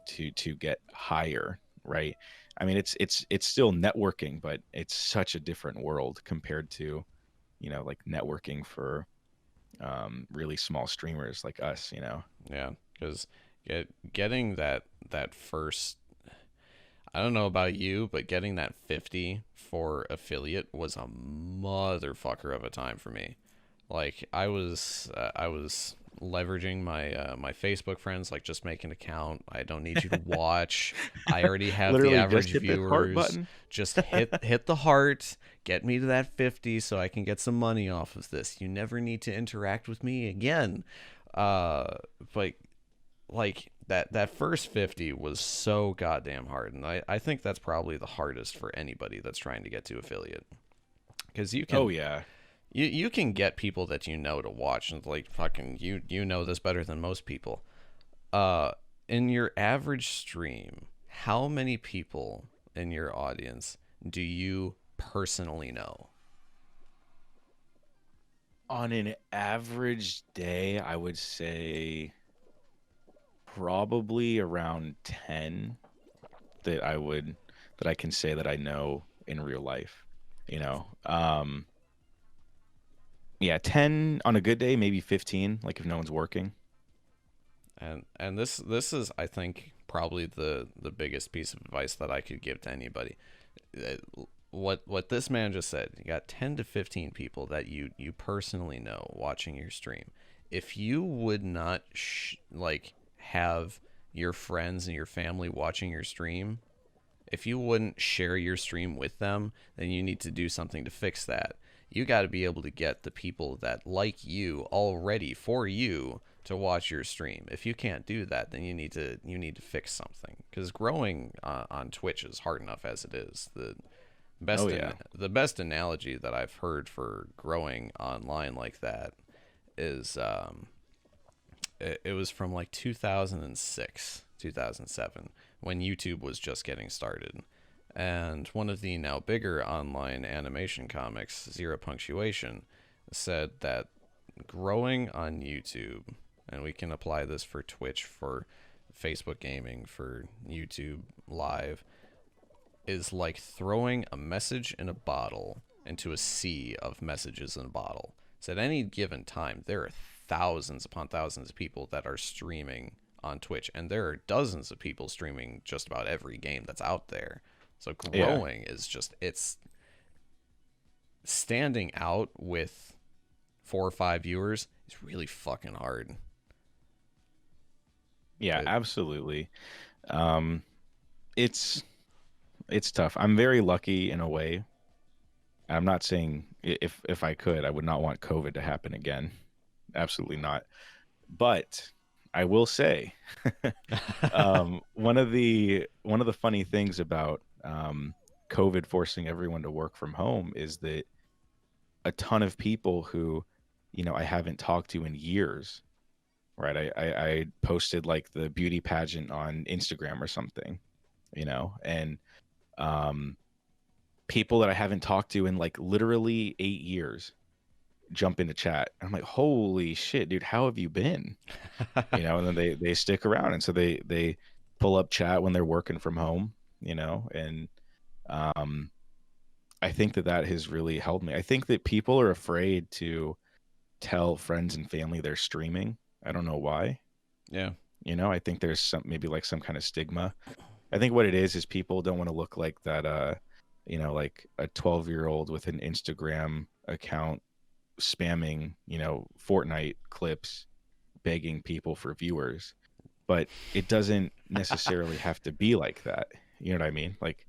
to get higher, right? I mean, it's still networking, but it's such a different world compared to, like networking for really small streamers like us, you know. Yeah, because getting that first, I don't know about you, but getting that 50 for affiliate was a motherfucker of a time for me. Like I was leveraging my Facebook friends, like just make an account. I don't need you to watch. I already have the Literally just average hit the heart viewers. button. Just hit the heart, get me to that 50 so I can get some money off of this. You never need to interact with me again. Uh but like that first 50 was so goddamn hard, and I think that's probably the hardest for anybody that's trying to get to affiliate, because Oh yeah. you can get people that you know to watch, and like fucking you know this better than most people. uh in your average stream, how many people in your audience do you personally know? On an average day, I would say probably around 10 that I can say that I know in real life, you know. Yeah, 10 on a good day, maybe 15, like if no one's working. And this is, I think, probably the biggest piece of advice that I could give to anybody. What this man just said, you got 10 to 15 people that you personally know watching your stream. If you would not like have your friends and your family watching your stream, if you wouldn't share your stream with them, then you need to do something to fix that. You got to be able to get the people that like you already for you to watch your stream. If you can't do that, then you need to fix something, because growing on Twitch is hard enough as it is. Oh yeah. The best analogy that I've heard for growing online like that is it was from like 2006, 2007, when YouTube was just getting started. And one of the now bigger online animation comics, Zero Punctuation, said that growing on YouTube, and we can apply this for Twitch, for Facebook gaming, for YouTube Live, is like throwing a message in a bottle into a sea of messages in a bottle. So at any given time, there are thousands upon thousands of people that are streaming on Twitch, and there are dozens of people streaming just about every game that's out there. So Yeah. growing is just, it's standing out with 4 or 5 viewers is really fucking hard. Yeah, But absolutely. Um it's tough. I'm very lucky in a way. I'm not saying if I could, I would not want COVID to happen again. Absolutely not. But I will say, one of the funny things about COVID forcing everyone to work from home is that a ton of people who, I haven't talked to in years, right? I posted like the beauty pageant on Instagram or something, and um, people that I haven't talked to in like literally 8 years jump into chat. I'm like, holy shit, dude, how have you been? And then they stick around, and so they pull up chat when they're working from home, and um, I think that has really helped me. I think that people are afraid to tell friends and family they're streaming. I don't know why. yeah, I think there's maybe like some kind of stigma. I think what it is people don't want to look like that like a 12-year-old with an Instagram account spamming, Fortnite clips, begging people for viewers. But it doesn't necessarily have to be like that. You know what I mean? Like,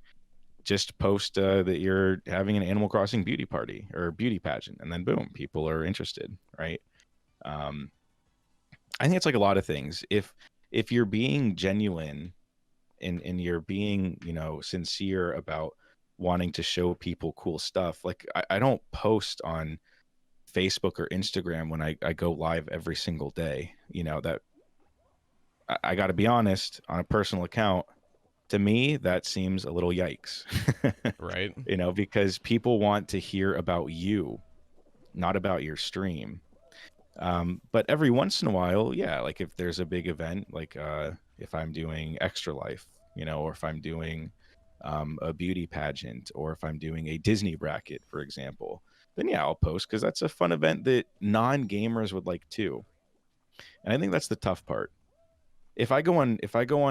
just post that you're having an Animal Crossing beauty party or beauty pageant, and then boom, people are interested, right? Um, I think it's like a lot of things. If you're being genuine and you're being, sincere about wanting to show people cool stuff, like I don't post on Facebook or Instagram when I go live every single day. That I got to be honest, on a personal account, to me, that seems a little yikes. right. Because people want to hear about you, not about your stream. But every once in a while, yeah, like if there's a big event, like if I'm doing Extra Life, or if I'm doing a beauty pageant, or if I'm doing a Disney bracket, for example, then yeah, I'll post because that's a fun event that non-gamers would like too. And I think that's the tough part. If I go on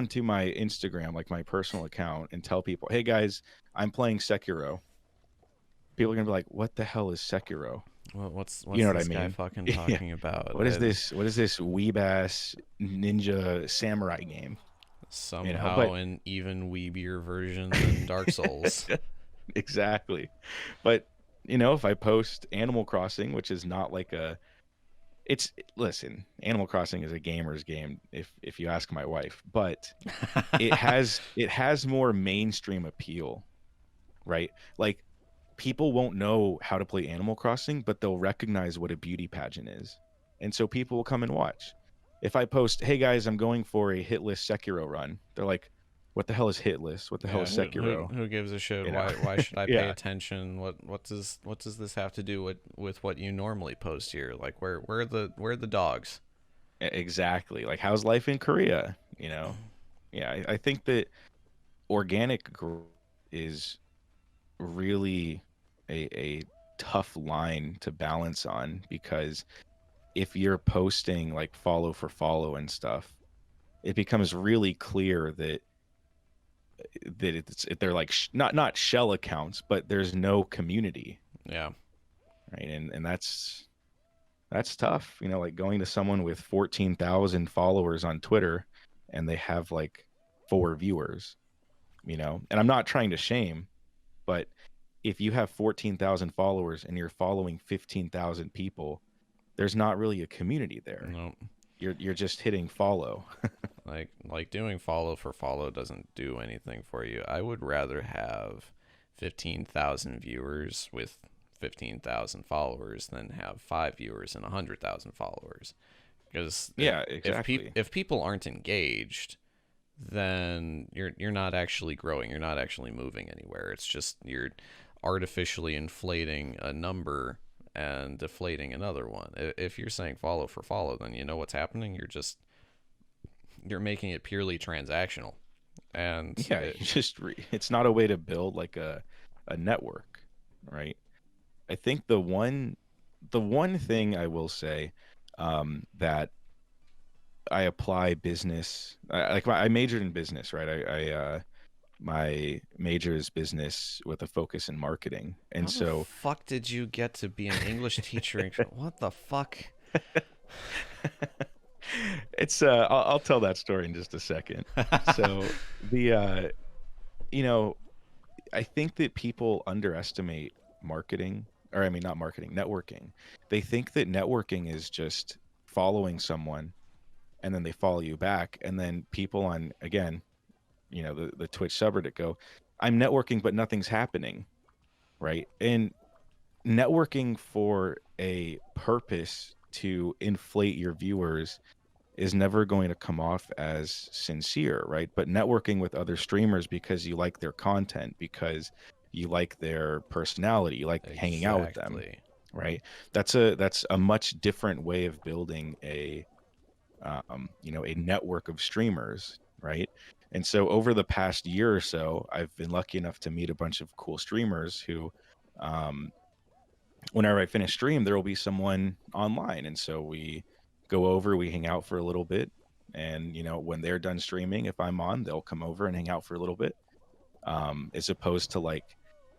to my Instagram, like my personal account, and tell people, "Hey guys, I'm playing Sekiro," people are gonna be like, "What the hell is Sekiro?" Well, You what's know what I this guy mean? fucking Yeah. talking about? What is this? What is this weeb ass ninja samurai game? Somehow But an even weebier version than Dark Souls. exactly. But if I post Animal Crossing, which is not like a it's listen, Animal Crossing is a gamer's game if you ask my wife, but it has more mainstream appeal, right? Like people won't know how to play Animal Crossing, but they'll recognize what a beauty pageant is. And so people will come and watch. If I post, "Hey guys, I'm going for a hitless Sekiro run," they're like, "What the hell is hitless? What the hell Yeah, is Sekiro?" who gives a shit? You know? Why should I pay Yeah, attention? What does this have to do with what you normally post here? Like where are the dogs? exactly. Like, how's life in Korea? Yeah, I think that organic growth is really a tough line to balance on because if you're posting like follow for follow and stuff, it becomes really clear that they're like not shell accounts, but there's no community, Yeah. right? And that's tough. Like going to someone with 14,000 followers on Twitter and they have like 4 viewers. And I'm not trying to shame, but if you have 14,000 followers and you're following 15,000 people, there's not really a community there. No. You're just hitting follow. Like doing follow for follow doesn't do anything for you. I would rather have 15,000 viewers with 15,000 followers than have 5 viewers and 100,000 followers. Because Yeah, exactly. if people aren't engaged, then you're not actually growing. You're not actually moving anywhere. It's just you're artificially inflating a number and deflating another one. If you're saying follow for follow, then you know what's happening. You're making it purely transactional, and Yeah, it's not a way to build like a network, right? I think the one thing I will say that I apply business like I majored in business, right? My major is business with a focus in marketing, how and the so fuck did you get to be an English teacher? What the fuck? I'll tell that story in just a second. So the you know I think that people underestimate marketing, or I mean, not marketing, networking. They think that networking is just following someone and then they follow you back. And then people on, again, the Twitch subreddit go, "I'm networking, but nothing's happening." Right. And networking for a purpose to inflate your viewers is never going to come off as sincere, right? But networking with other streamers because you like their content, because you like their personality, you like hanging out with them, Exactly. right? That's a much different way of building a network of streamers, right? And so over the past year or so, I've been lucky enough to meet a bunch of cool streamers who um, whenever I finish stream, there will be someone online. And so we go over, we hang out for a little bit. And, when they're done streaming, if I'm on, they'll come over and hang out for a little bit. As opposed to like,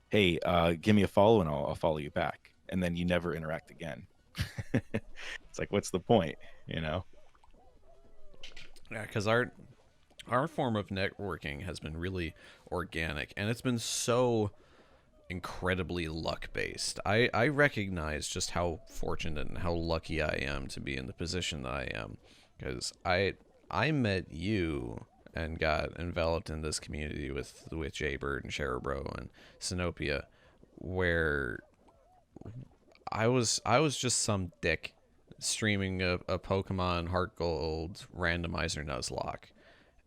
"Hey, give me a follow and I'll follow you back." And then you never interact again. It's like, what's the point, you know? Yeah, because our form of networking has been really organic, and it's been so incredibly luck based. I recognize just how fortunate and how lucky I am to be in the position that I am, because I met you and got enveloped in this community with Jaybird and Sherabro and Sinopia, where I was just some dick streaming a Pokemon Heart Gold randomizer Nuzlocke,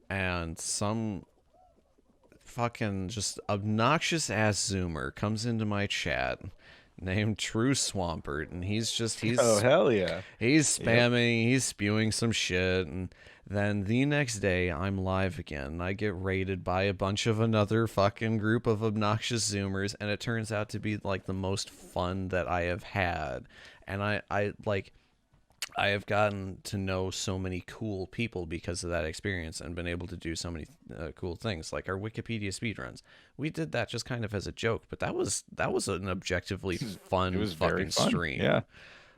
and some fucking just obnoxious ass Zoomer comes into my chat named True Swampert, and Oh, hell yeah. he's Yep. spamming, he's spewing some shit, and then the next day I'm live again. And I get raided by a bunch of another fucking group of obnoxious Zoomers, and it turns out to be like the most fun that I have had. And I like I have gotten to know so many cool people because of that experience and been able to do so many cool things like our Wikipedia speedruns. We did that just kind of as a joke, but that was an objectively It fun was very fucking fun. stream. Yeah.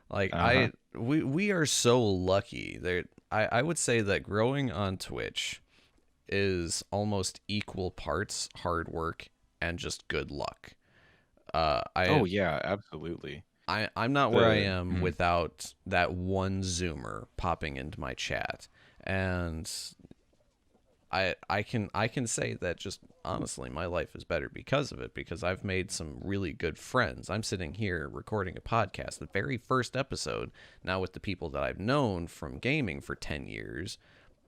Like Uh-huh. we are so lucky. There I would say that growing on Twitch is almost equal parts hard work and just good luck. Uh Oh I yeah, absolutely. I'm not where I The am without that one Zoomer popping into my chat. And I can say that just honestly my life is better because of it, because I've made some really good friends. I'm sitting here recording a podcast, the very first episode, now with the people that I've known from gaming for 10 years,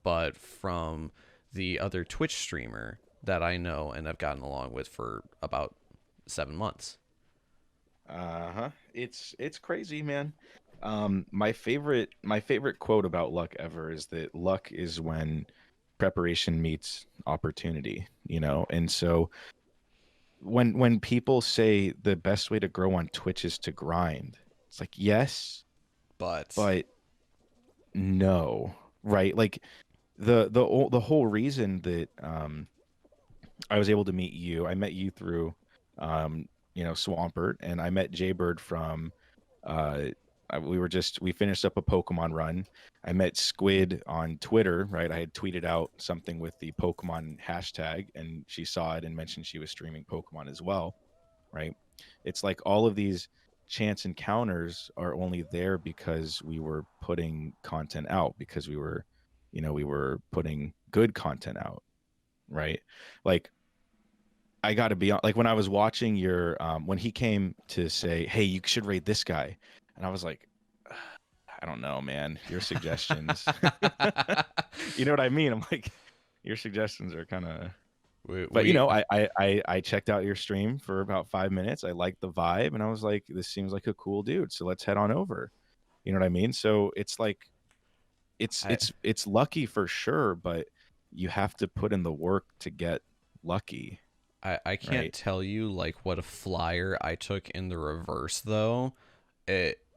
but from the other Twitch streamer that I know and have gotten along with for about 7 months. Uh-huh. It's crazy, man. My favorite quote about luck ever is that luck is when preparation meets opportunity, you know? And so when people say the best way to grow on Twitch is to grind, it's like, yes, But but no, right? Like the whole reason that I was able to meet you, I met you through Swampert, and I met Jaybird from uh we finished up a Pokemon run. I met Squid on Twitter, right? I had tweeted out something with the Pokemon hashtag, and she saw it and mentioned she was streaming Pokemon as well, right? It's like all of these chance encounters are only there because we were putting content out, because we were putting good content out, right? Like I got to be like when I was watching your when he came to say, "Hey, you should rate this guy," and I was like, I don't know, man. Your suggestions, you know what I mean? I'm like, your suggestions are kind of. we, But we I checked out your stream for about 5 minutes. I liked the vibe, and I was like, this seems like a cool dude. So let's head on over. You know what I mean? So it's like it's I it's it's lucky for sure, but you have to put in the work to get lucky, I can't right? tell you like what a flyer I took in the reverse though.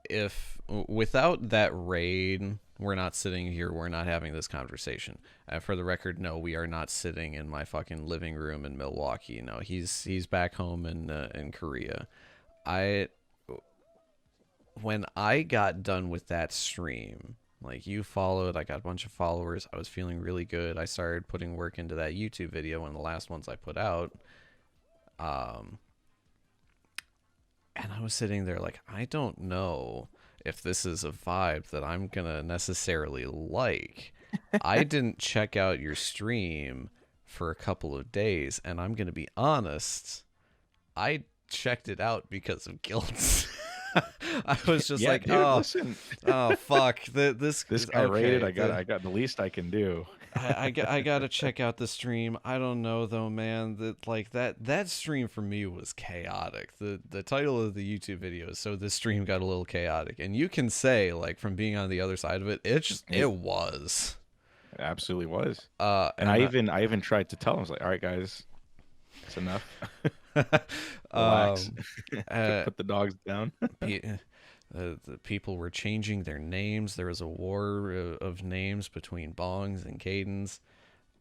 If without that raid, we're not sitting here. We're not having this conversation. For the record, no, we are not sitting in my fucking living room in Milwaukee. No, he's back home in Korea. I When I got done with that stream, like you followed, I got a bunch of followers. I was feeling really good. I started putting work into that YouTube video, one of the last ones I put out. Um, and I was sitting there like, I don't know if this is a vibe that I'm gonna necessarily like. I didn't check out your stream for a couple of days, and I'm gonna be honest, I checked it out because of guilt. I was just Yeah, like, dude. Listen, oh, fuck, this this guy rated. okay. I got the least I can do. I gotta check out the stream. I don't know though, man. That stream for me was chaotic. The title of the YouTube video is "So This Stream Got a Little Chaotic," and you can say like from being on the other side of it, It it was. absolutely was. And I And even I even tried to tell him, I was like, all right, guys, it's enough. Relax. um, put, uh, put the dogs down. the people were changing their names. There was a war of names between Bongs and Cadens.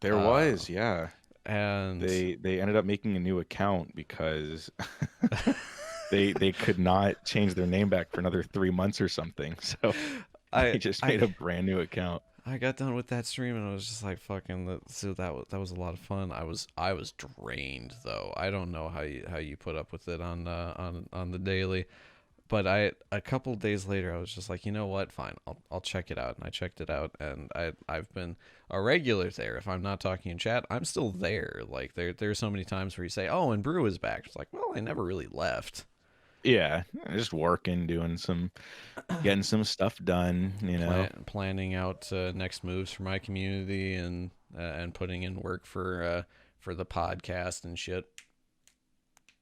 There Uh, was, yeah. and They ended up making a new account because they could not change their name back for another 3 months or something. So I they just made I a brand new account. I got done with that stream and I was just like fucking so that was a lot of fun. I was drained though. I don't know how you put up with it on the daily. But a couple days later I was just like, you know what? Fine. I'll check it out. And I checked it out and I've been a regular there. If I'm not talking in chat, I'm still there. Like there's so many times where you say, "Oh, and Brew is back." It's like, "Well, I never really left." Yeah, just working, getting some stuff done, you know. Planning out next moves for my community and putting in work for the podcast and shit.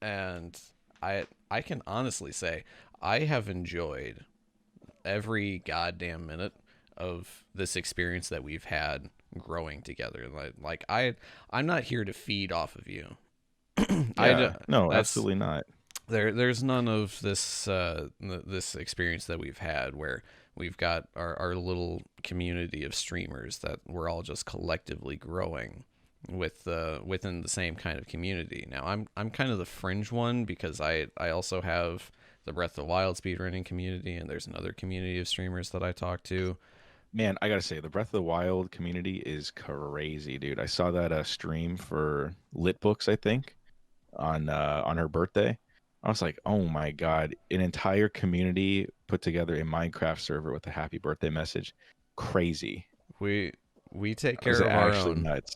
And I can honestly say I have enjoyed every goddamn minute of this experience that we've had growing together. I'm not here to feed off of you. Yeah, no, That's absolutely not. there's none of this this experience that we've had where we've got our little community of streamers that we're all just collectively growing with within the same kind of community. Now I'm kind of the fringe one because I also have the Breath of the Wild speedrunning community, and there's another community of streamers that I talk to. Man, I gotta say, the Breath of the Wild community is crazy, dude. I saw that stream for Lit Books, I think, on her birthday. I was like, oh my god, an entire community put together a Minecraft server with a happy birthday message. Crazy. We we take That was care of our actually own. nuts.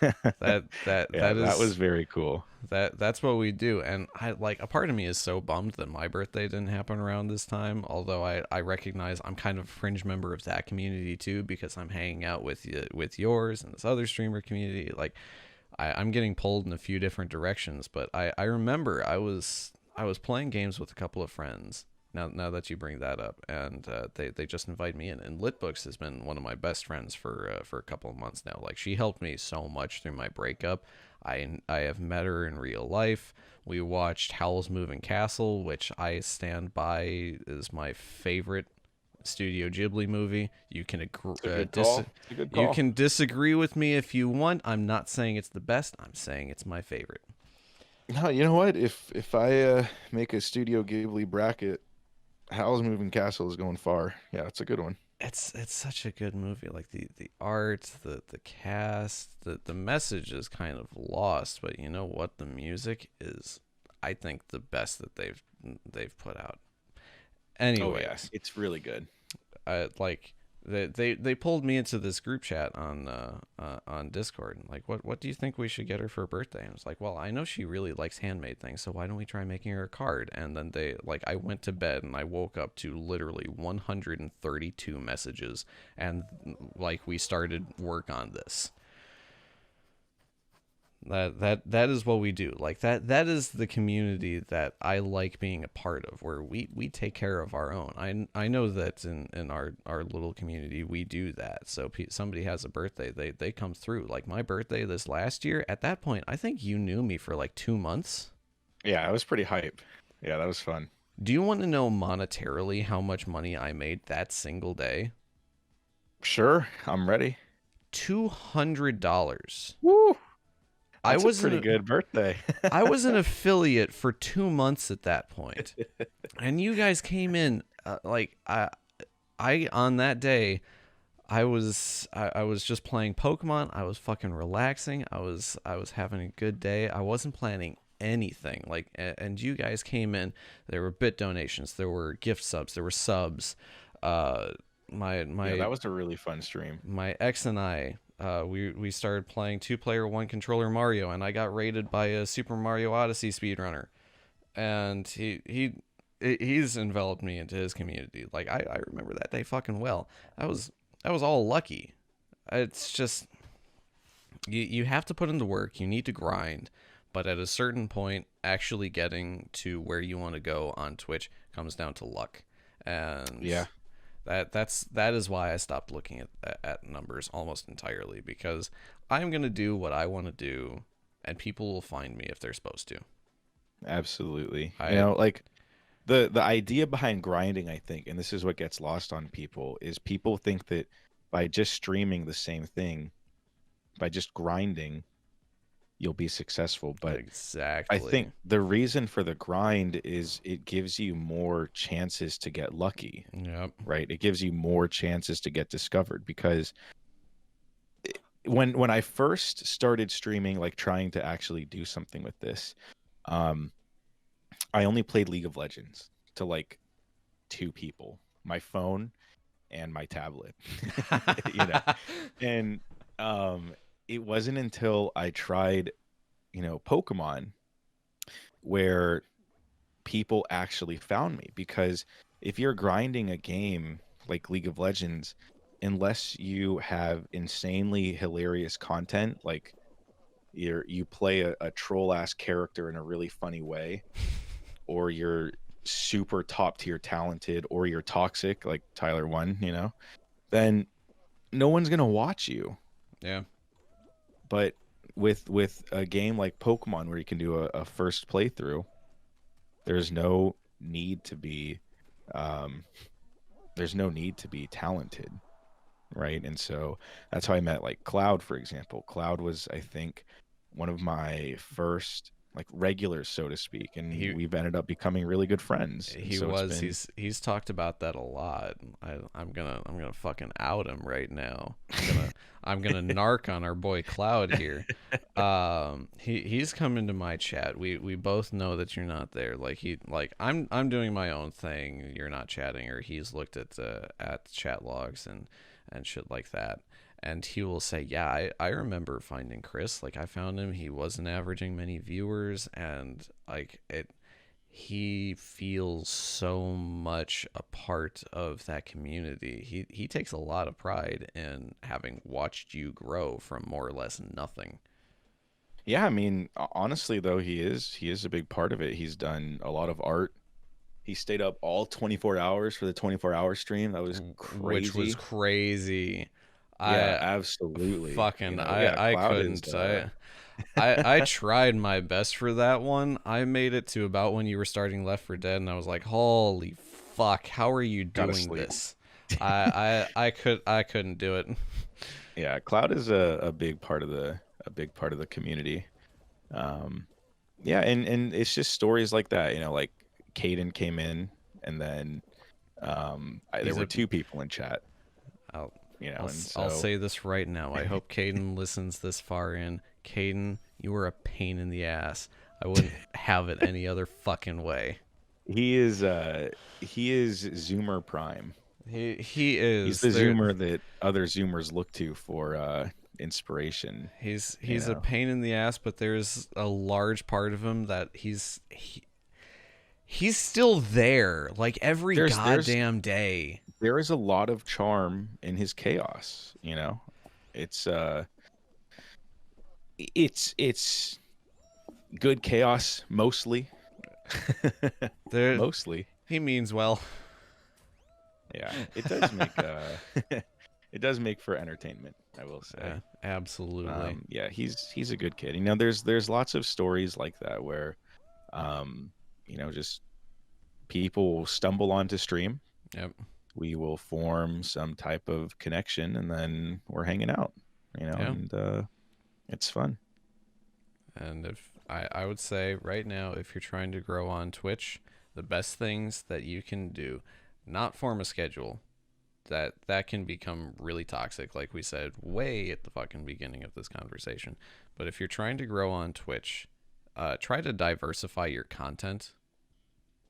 Yeah, That that was is very cool. that's what we do. And I like a part of me is so bummed that my birthday didn't happen around this time, although I recognize I'm kind of a fringe member of that community too because I'm hanging out with you with yours and this other streamer community. Like I'm getting pulled in a few different directions, but I remember I was playing games with a couple of friends. Now that you bring that up, and they just invite me in, and Litbooks has been one of my best friends for a couple of months now. Like she helped me so much through my breakup. I have met her in real life. We watched Howl's Moving Castle, which I stand by is my favorite Studio Ghibli movie. You can It's a good call. It's a good you call. can disagree with me if you want. I'm not saying it's the best. I'm saying it's my favorite. No, you know what? If I make a Studio Ghibli bracket, Howl's Moving Castle is going far. Yeah, it's a good one. It's such a good movie. Like the art, the cast, the message is kind of lost, but you know what? The music is, I think, the best that they've put out. Oh yeah, Anyways, it's really good. like they pulled me into this group chat on Discord and like what do you think we should get her for her birthday? And I was like, well, I know she really likes handmade things, so why don't we try making her a card? And then they like I went to bed and I woke up to literally 132 messages, and like we started work on this. That is what we do. Like that is the community that I like being a part of, where we take care of our own. I know that in our little community we do that. So somebody has a birthday, they come through. Like my birthday this last year, at that point I think you knew me for like 2 months. Yeah, I was pretty hype. Yeah, that was fun. Do you want to know monetarily how much money I made that single day? Sure, I'm ready. $200. Woo! I That's a was pretty in good birthday. I was an affiliate for 2 months at that point, and you guys came in I on that day. I was just playing Pokemon. I was fucking relaxing. I was having a good day. I wasn't planning anything. Like, and you guys came in. There were bit donations. There were gift subs. There were subs. My Yeah, that was a really fun stream. my ex and I, we started playing two-player, one-controller Mario, and I got raided by a Super Mario Odyssey speedrunner, and he's enveloped me into his community. Like I remember that day fucking well. I was all lucky. It's just you have to put in the work. You need to grind, but at a certain point, actually getting to where you want to go on Twitch comes down to luck, and Yeah, that is why I stopped looking at numbers almost entirely, because I'm gonna do what I want to do, and people will find me if they're supposed to. absolutely. You I know, like the idea behind grinding, I think, and this is what gets lost on people, is people think that by just streaming the same thing, by just grinding, you'll be successful. But I exactly. think the reason for the grind is it gives you more chances to get lucky, Yep. right? It gives you more chances to get discovered because when I first started streaming, like trying to actually do something with this, um, I only played League of Legends to like two people, my phone and my tablet, you know. And um, it wasn't until I tried, Pokemon where people actually found me, because if you're grinding a game like League of Legends, unless you have insanely hilarious content, like you play a troll ass character in a really funny way, or you're super top tier talented, or you're toxic like Tyler one, then no one's gonna watch you. Yeah. But with a game like Pokemon where you can do a first playthrough, there's no need to be um there's no need to be talented, right? And so that's how I met like Cloud, for example. Cloud was, I think, one of my first like regulars, so to speak, and He we've ended up becoming really good friends. And he so it's was been he's talked about that a lot. I'm gonna fucking out him right now. I'm gonna narc on our boy Cloud here. He's come into my chat. We both know that you're not there. I'm doing my own thing. You're not chatting, or he's looked at chat logs and shit like that. And he will say, yeah, I remember finding Chris. Like, I found him. He wasn't averaging many viewers, and like he feels so much a part of that community. He takes a lot of pride in having watched you grow from more or less nothing. yeah, I mean, honestly though, he is a big part of it. He's done a lot of art. He stayed up all 24 hours for the 24-hour stream. That was Which was crazy. crazy. Yeah, I absolutely. fucking Yeah, I Cloud is couldn't. I tried my best for that one. I made it to about when you were starting Left 4 Dead, and I was like, "Holy fuck, how are you gotta doing sleep. this?" I couldn't do it. Yeah, Cloud is a big part of the community. Um, yeah, and it's just stories like that, like Caden came in, and then there He's were a two people in chat, I'll and I'll so say this right now. I hope Caden listens this far in. Caden, you were a pain in the ass. I wouldn't have it any other fucking way. he is Zoomer Prime. He He's is the there. Zoomer that other Zoomers look to for inspiration. He's a pain in the ass, but there's a large part of him that he's still there, like every There's goddamn day. there is a lot of charm in his chaos. It's it's good chaos mostly. There, Mostly. he means well. Yeah, it does make it does make for entertainment, I will say. Absolutely. Yeah, he's a good kid. There's lots of stories like that where just people will stumble onto stream. Yep. We will form some type of connection, and then we're hanging out, Yeah. and it's fun. And if I would say right now, if you're trying to grow on Twitch, the best things that you can do, not form a schedule. That can become really toxic, like we said way at the fucking beginning of this conversation. But if you're trying to grow on Twitch, try to diversify your content,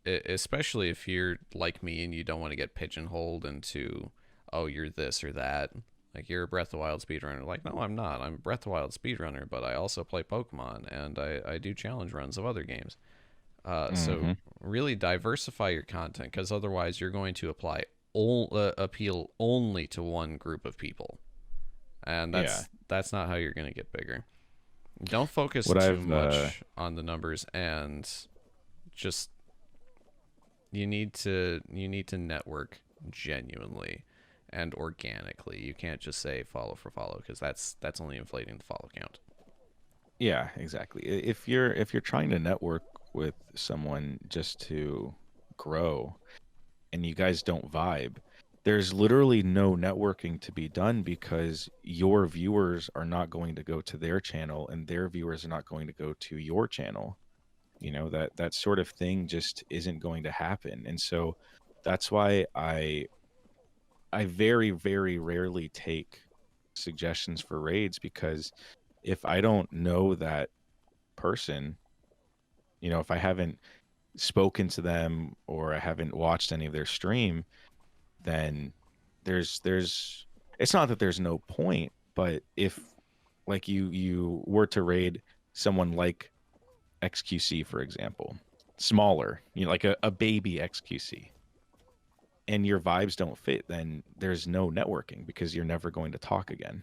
especially if you're like me and you don't want to get pigeonholed into, oh, you're this or that. Like, you're a Breath of the Wild speedrunner. Like, no, I'm not. I'm a Breath of the Wild speedrunner, but I also play Pokemon, and I do challenge runs of other games. So really diversify your content, because otherwise you're going to appeal only to one group of people, and that's not how you're going to get bigger. Don't focus too much on the numbers, and just you need to network genuinely and organically. You can't just say follow for follow, because that's only inflating the follow count. Yeah, exactly. If you're trying to network with someone just to grow, and you guys don't vibe, there's literally no networking to be done, because your viewers are not going to go to their channel, and their viewers are not going to go to your channel. That sort of thing just isn't going to happen. And so that's why I very, very rarely take suggestions for raids, because if I don't know that person, if I haven't spoken to them or I haven't watched any of their stream, then there's it's not that there's no point, but if like you were to raid someone like XQC, for example, smaller, like a baby XQC, and your vibes don't fit, then there's no networking, because you're never going to talk again.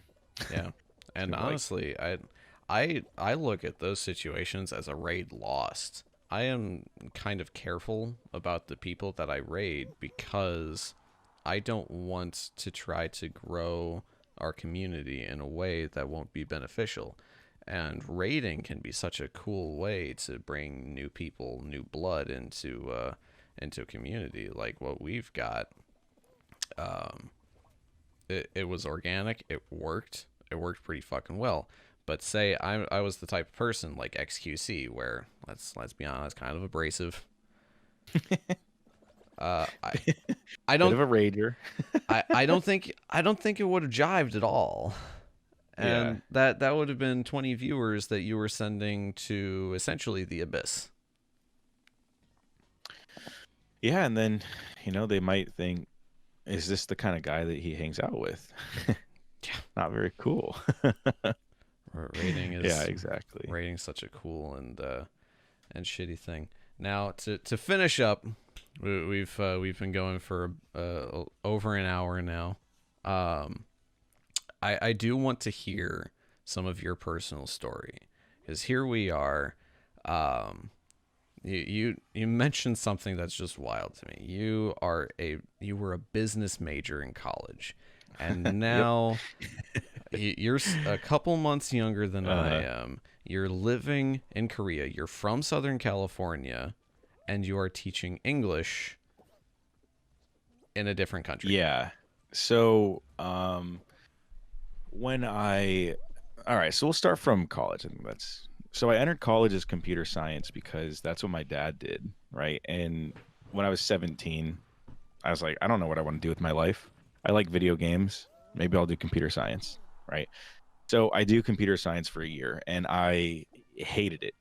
Yeah. And honestly, I look at those situations as a raid lost. I am kind of careful about the people that I raid because I don't want to try to grow our community in a way that won't be beneficial. And raiding can be such a cool way to bring new people, new blood into a community like what we've got. Um, it was organic. It worked. It worked pretty fucking well. But say I was the type of person like XQC where let's be honest, kind of abrasive. Uh, I I Bit of don't a rager. I don't think it would have jived at all. Yeah. And that would have been 20 viewers that you were sending to essentially the abyss. Yeah, and then, they might think, is this the kind of guy that he hangs out with? Yeah. Not very cool. Rating Yeah, is exactly. rating such a cool and shitty thing. Now to finish up, we've been going for over an hour now. I do want to hear some of your personal story because here we are. You mentioned something that's just wild to me. You were a business major in college, and Yep. now you're a couple months younger than I Uh, am. You're living in Korea. You're from Southern California, and you are teaching English in a different country. yeah. So, when all right, so we'll start from college. And so I entered college as computer science because that's what my dad did, right? And when I was 17, I was like, I don't know what I want to do with my life. I like video games. Maybe I'll do computer science, right? So I do computer science for a year and I hated it.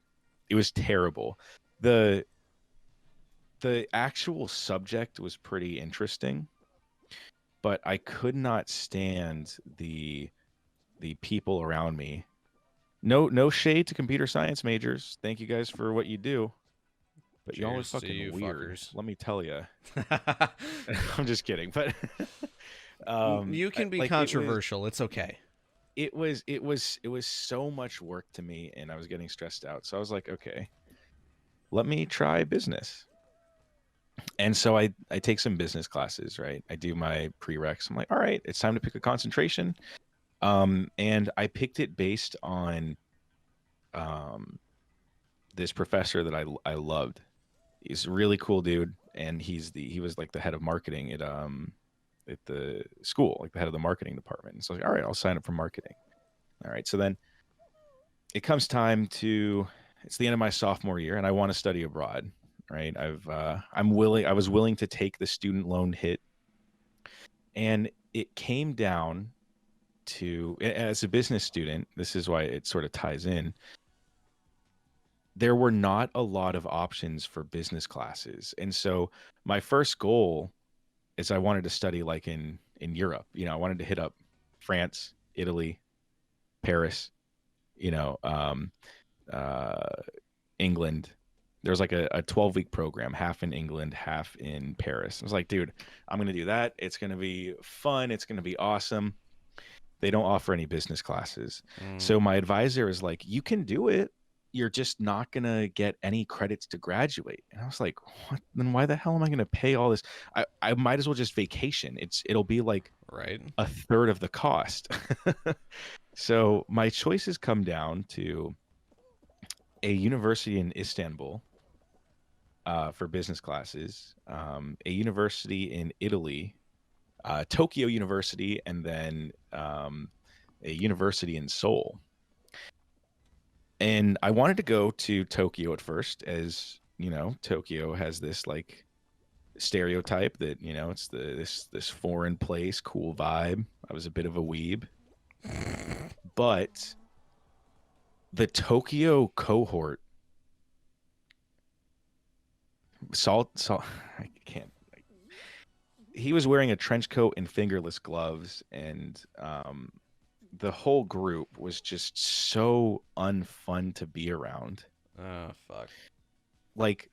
It was terrible. The the actual subject was pretty interesting, but I could not stand the people around me. No shade to computer science majors. Thank you guys for what you do, but y'all are Cheers to fucking you, weird. fuckers. Let me tell you. I'm just kidding, but You can be like it was controversial. It's okay. it was so much work to me and I was getting stressed out. So I was like, okay, let me try business. And so I take some business classes, right? I do my prereqs. I'm like, all right, it's time to pick a concentration. And I picked it based on um this professor that I loved. He's a really cool dude, and he was like the head of marketing at the school, like the head of the marketing department. And so I was like, all right, I'll sign up for marketing. All right. So then it comes time to it's the end of my sophomore year and I want to study abroad. Right. I was willing to take the student loan hit. And it came down to as a business student, this is why it sort of ties in. There were not a lot of options for business classes. And so my first goal is I wanted to study like in Europe. I wanted to hit up France, Italy, Paris, you know, um, uh, England. There was like a 12-week program, half in England, half in Paris. I was like, dude, I'm going to do that. It's going to be fun. It's going to be awesome. They don't offer any business classes. Mm, So my advisor is like, you can do it. You're just not going to get any credits to graduate. And I was like, what? Then why the hell am I going to pay all this? I might as well just vacation. It'll be like right. a third of the cost. So my choices come down to a university in Istanbul for business classes, a university in Italy, Tokyo University, and then a university in Seoul. And I wanted to go to Tokyo at first, as Tokyo has this like stereotype that it's this foreign place, cool vibe. I was a bit of a weeb, but the Tokyo cohort, salt, I can't. He was wearing a trench coat and fingerless gloves, and the whole group was just so unfun to be around. Oh fuck. Like,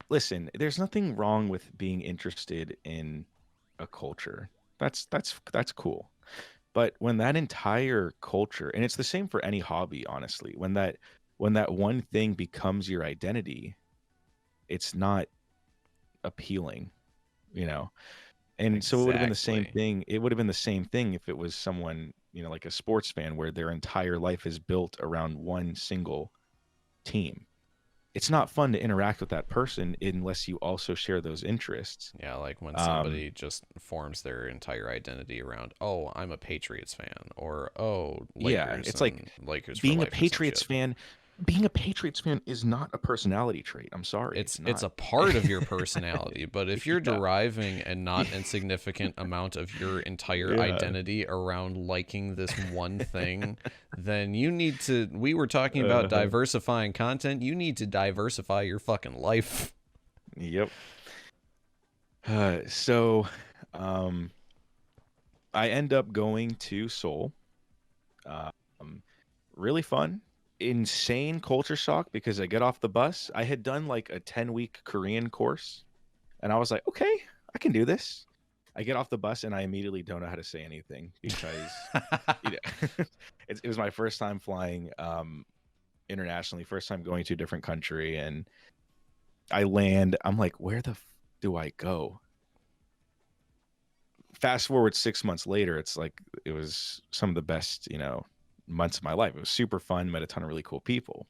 listen, there's nothing wrong with being interested in a culture. That's cool. But when that entire culture, and it's the same for any hobby, honestly, when that one thing becomes your identity, it's not appealing, you know. And so it would have been the same Exactly. thing. It would have been the same thing if it was someone, you know, like a sports fan where their entire life is built around one single team. It's not fun to interact with that person unless you also share those interests. Yeah, like when Um, somebody just forms their entire identity around, oh, I'm a Patriots fan, or oh, yeah, Lakers it's like and Lakers for being a life or some Patriots shit. fan. Being a Patriots fan is not a personality trait. I'm sorry, it's It's not. a part of your personality, but if you're Yeah. deriving a not insignificant amount of your entire Yeah. identity around liking this one thing, then you need to. We were talking about Uh, diversifying content. You need to diversify your fucking life. yep. So, um, I end up going to Seoul. Um, really fun, insane culture shock because I get off the bus. I had done like a 10-week Korean course, and I was like, okay, I can do this. I get off the bus and I immediately don't know how to say anything because you know, it was my first time flying internationally, first time going to a different country, and I land. I'm like, where the do I go? Fast forward 6 months later, it's like it was some of the best, you know, months of my life. It was super fun, met a ton of really cool people.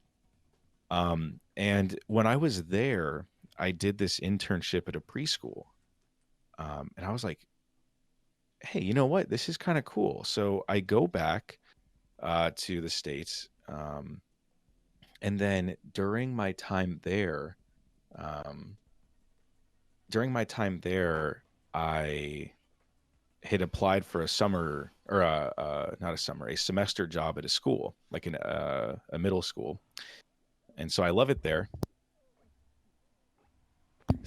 And when I was there, I did this internship at a preschool. And I was like, hey, you know what? This is kind of cool. So I go back to the States. And then um, during my time there, I had applied for a summer or not a summer, a semester job at a school, like a middle school. And so I love it there.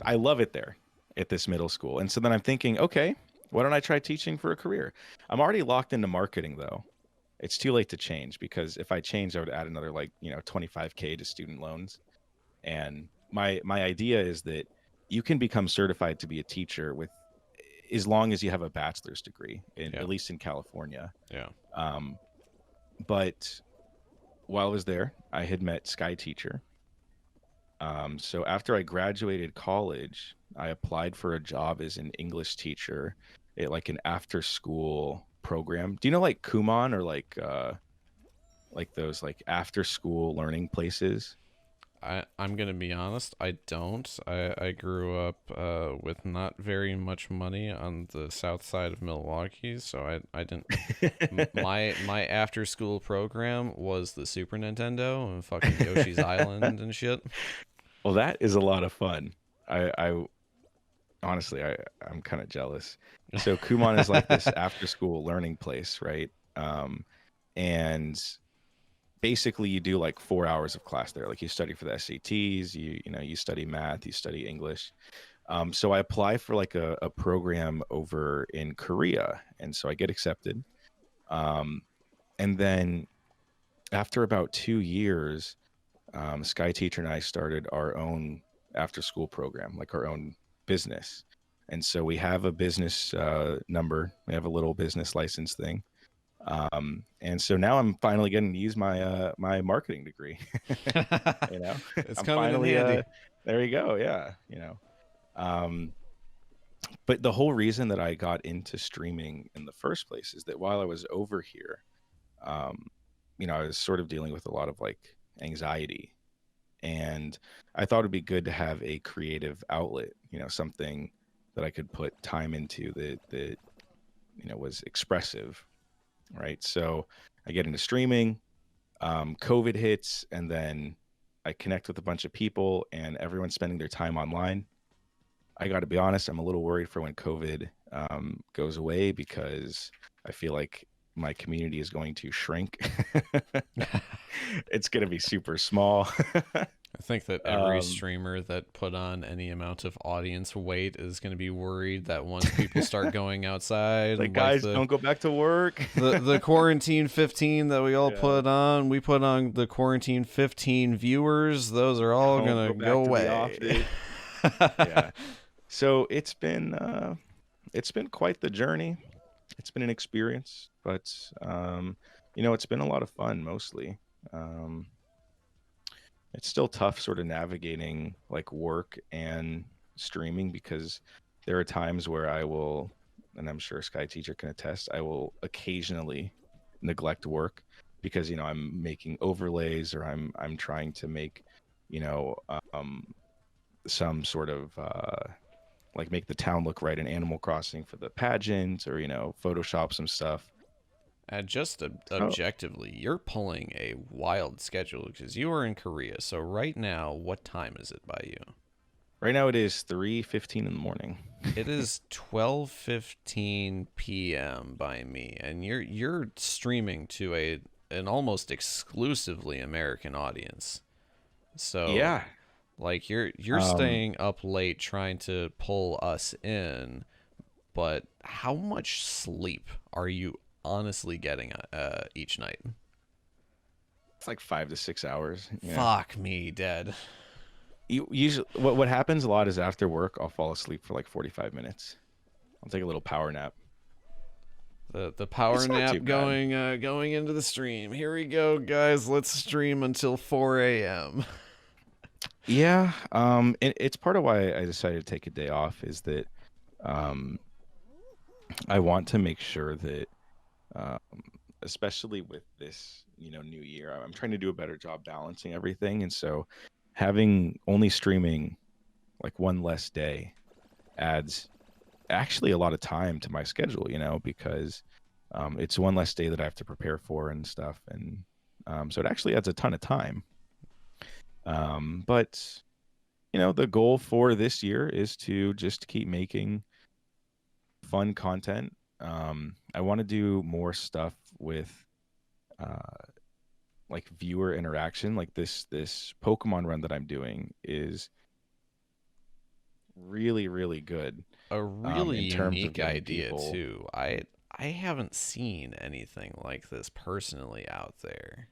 I love it there at this middle school. And so then I'm thinking, okay, why don't I try teaching for a career? I'm already locked into marketing though. It's too late to change because if I change, I would add another like, you know, 25K to student loans. And my idea is that you can become certified to be a teacher with as long as you have a bachelor's degree, Yeah, at least in California. yeah. Um, but while I was there, I had met Sky Teacher. So after I graduated college, I applied for a job as an English teacher at like an after school program. Do you know like Kumon or like those like after school learning places? I'm gonna be honest. I don't. I grew up with not very much money on the south side of Milwaukee, so I didn't. My after school program was the Super Nintendo and fucking Yoshi's Island and shit. Well, that is a lot of fun. I honestly, I'm kind of jealous. So Kumon is like this after school learning place, right? And basically you do like 4 hours of class there. Like you study for the SATs, you know, you study math, you study English. So I apply for like a program over in Korea, and so I get accepted. Um, and then after about 2 years, Sky Teacher and I started our own after school program, like our own business. And so we have a business number. We have a little business license thing. And so now I'm finally getting to use my marketing degree. You know, It's I'm coming in finally handy. there you go. Yeah, you know. Um, but the whole reason that I got into streaming in the first place is that while I was over here, um, you know, I was sort of dealing with a lot of like anxiety, and I thought it'd be good to have a creative outlet, you know, something that I could put time into that you know was expressive, right? So I get into streaming, COVID hits, and then I connect with a bunch of people, and everyone's spending their time online. I got to be honest, I'm a little worried for when COVID goes away because I feel like my community is going to shrink. It's going to be super small. I think that every um, streamer that put on any amount of audience weight is going to be worried that once people start going outside, like, like guys, don't go back to work. the quarantine 15 that we all Yeah, put on the quarantine 15 viewers, those are all don't going go to go back to the away. office. Yeah. So it's been quite the journey. It's been an experience, but you know, it's been a lot of fun mostly. Um, it's still tough sort of navigating like work and streaming, because there are times where I will, and I'm sure Sky Teacher can attest, I will occasionally neglect work because I'm making overlays, or I'm trying to make you know um some sort of like make the town look right in Animal Crossing for the pageant, or Photoshop some stuff. And just So objectively, you're pulling a wild schedule because you are in Korea. So right now, what time is it by you? right now it is 3:15 in the morning. It is 12:15 p.m. by me, and you're streaming to a an almost exclusively American audience. So Yeah. like you're um staying up late trying to pull us in, but how much sleep are you honestly getting each night? it's like 5 to 6 hours. Fuck me, dead. Usually what happens a lot is after work I'll fall asleep for like 45 minutes. I'll take a little power nap. The power It's not too nap bad. going into the stream. Here we go, guys. Let's stream until 4 a.m. Yeah. It's part of why I decided to take a day off, is that um I want to make sure that, um especially with this new year, I'm trying to do a better job balancing everything. And so having only streaming like one less day adds actually a lot of time to my schedule, because it's one less day that I have to prepare for and stuff. And so it actually adds a ton of time. But the goal for this year is to just keep making fun content. I want to do more stuff with uh, like viewer interaction. Like this Pokemon run that I'm doing is really, really good, A really in terms of unique getting idea people. too. I haven't seen anything like this personally out there.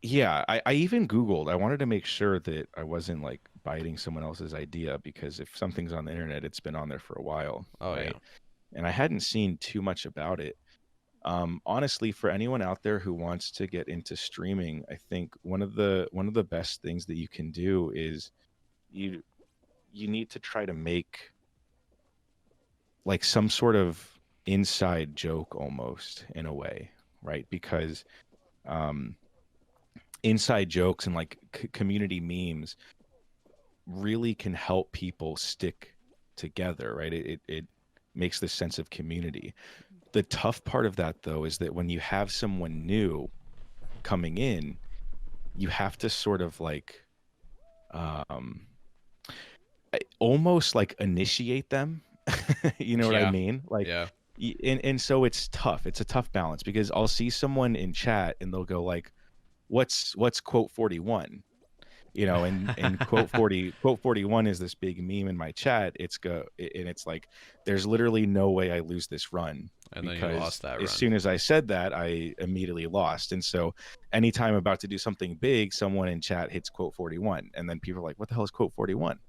Yeah, I even Googled. I wanted to make sure that I wasn't like biting someone else's idea, because if something's on the internet, it's been on there for a while, Oh yeah. right? And I hadn't seen too much about it. Honestly, for anyone out there who wants to get into streaming, I think one of the best things that you can do is you you need to try to make like some sort of inside joke, almost, in a way, right? Because um inside jokes and like community memes really can help people stick together, right? It makes this sense of community. The tough part of that, though, is that when you have someone new coming in, you have to sort of like um almost like initiate them. You know what I Yeah. mean? Like, Yeah. and so it's tough. It's a tough balance, because I'll see someone in chat and they'll go like, what's quote 41? And quote 41 is this big meme in my chat. And it's like, there's literally no way I lose this run, And then you because lost that as run. soon as I said that, I immediately lost. And so anytime I'm about to do something big, someone in chat hits quote 41, and then people are like, what the hell is quote 41?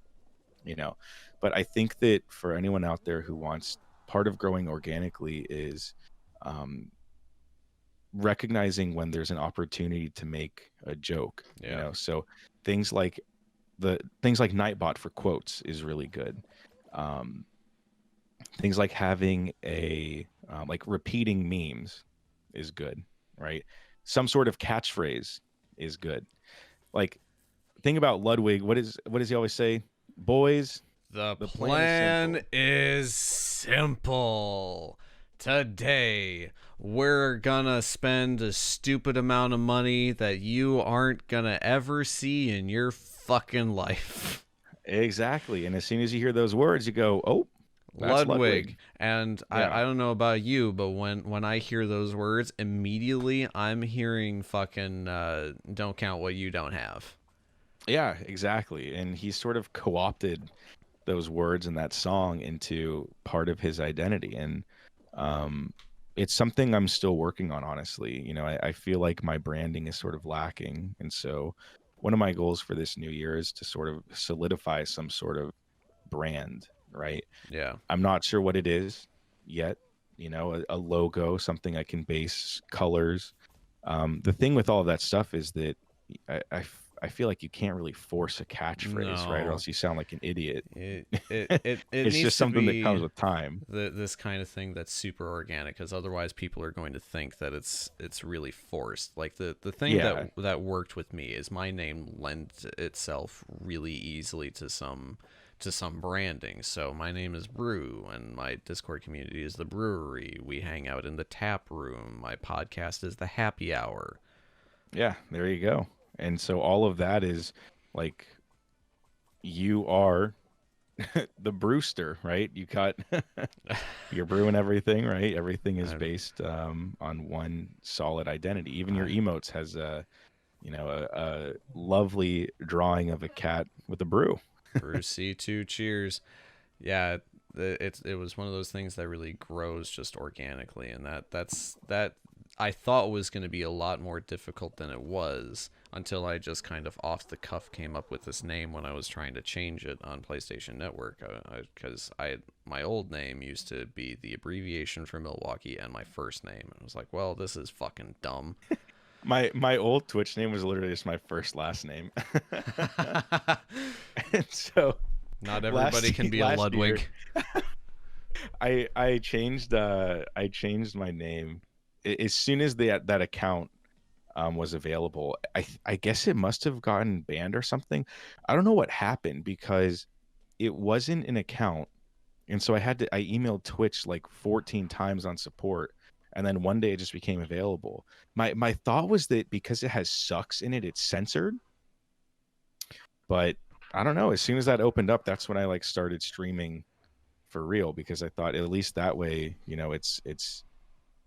you know but I think that for anyone out there who wants, part of growing organically is um recognizing when there's an opportunity to make a joke. Yeah. So things like things like Nightbot for quotes is really good. um Things like having a like repeating memes is good, right? Some sort of catchphrase is good. Like, think about Ludwig. What does he always say? Boys, The the plan is plan simple. is simple. Today, we're gonna spend a stupid amount of money that you aren't gonna ever see in your fucking life. Exactly. And as soon as you hear those words, you go, "Oh, that's Ludwig. Ludwig." And Yeah. I don't know about you, but when I hear those words, immediately I'm hearing fucking don't count what you don't have. Yeah, exactly. And he sort of co-opted those words in that song into part of his identity. And um it's something I'm still working on, honestly. I feel like my branding is sort of lacking. And so one of my goals for this new year is to sort of solidify some sort of brand, right? Yeah. I'm not sure what it is yet. A logo, something I can base colors. The thing with all of that stuff is that I, I, I feel like you can't really force a catchphrase, right? Or No, else you sound like an idiot. it It's needs just to something that comes be with time. this kind of thing that's super organic, because otherwise people are going to think that it's really forced. Like the thing Yeah. that worked with me is my name lends itself really easily to some branding. So my name is Brew, and my Discord community is the Brewery. We hang out in the tap room. My podcast is the Happy Hour. Yeah, there you go. And so all of that is like you are the Brewster, right? You got you're brewing everything, right? Everything is I, based on one solid identity. Even your I emotes has a lovely drawing of a cat with a brew. Brew C2 cheers. Yeah, it was one of those things that really grows just organically, and that I thought was going to be a lot more difficult than it was, until I just kind of off the cuff came up with this name when I was trying to change it on PlayStation Network, because my old name used to be the abbreviation for Milwaukee and my first name, and I was like, well, this is fucking dumb. My old Twitch name was literally just my first last name. And so Not everybody can be a last year Ludwig. I changed my name as soon as that account was available. I guess it must have gotten banned or something. I don't know what happened because it wasn't an account, and so I emailed Twitch like 14 times on support, and then one day it just became available. My thought was that because it has sucks in it, it's censored, but I don't know. As soon as that opened up, that's when I like started streaming for real, because I thought at least that way, it's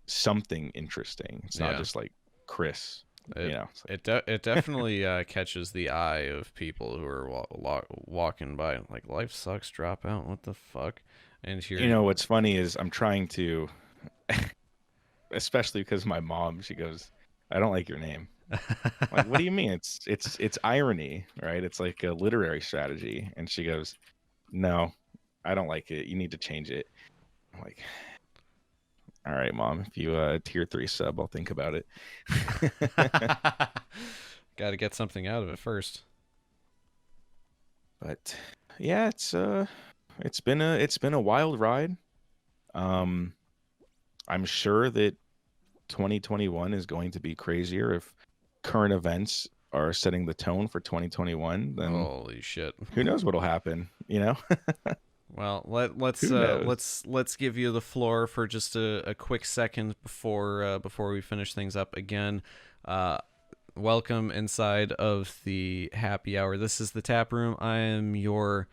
something interesting. It's not Yeah. just like Chris. It It's like, it definitely catches the eye of people who are walking by, like, life sucks, drop out. What the fuck? And here, what's funny is I'm trying to, especially because my mom, she goes, "I don't like your name." I'm like, what do you mean? It's irony, right? It's like a literary strategy. And she goes, "No, I don't like it. You need to change it." I'm like, all right, mom, if you tier 3 sub, I'll think about it. got to get something out of it first. But yeah, it's been a wild ride. Um, I'm sure that 2021 is going to be crazier if current events are setting the tone for 2021. Then Holy shit. who knows what'll happen? Well, Who knows? let's give you the floor for just a quick second before we finish things up again. Uh, Welcome inside of the happy hour. This is the tap room. I am your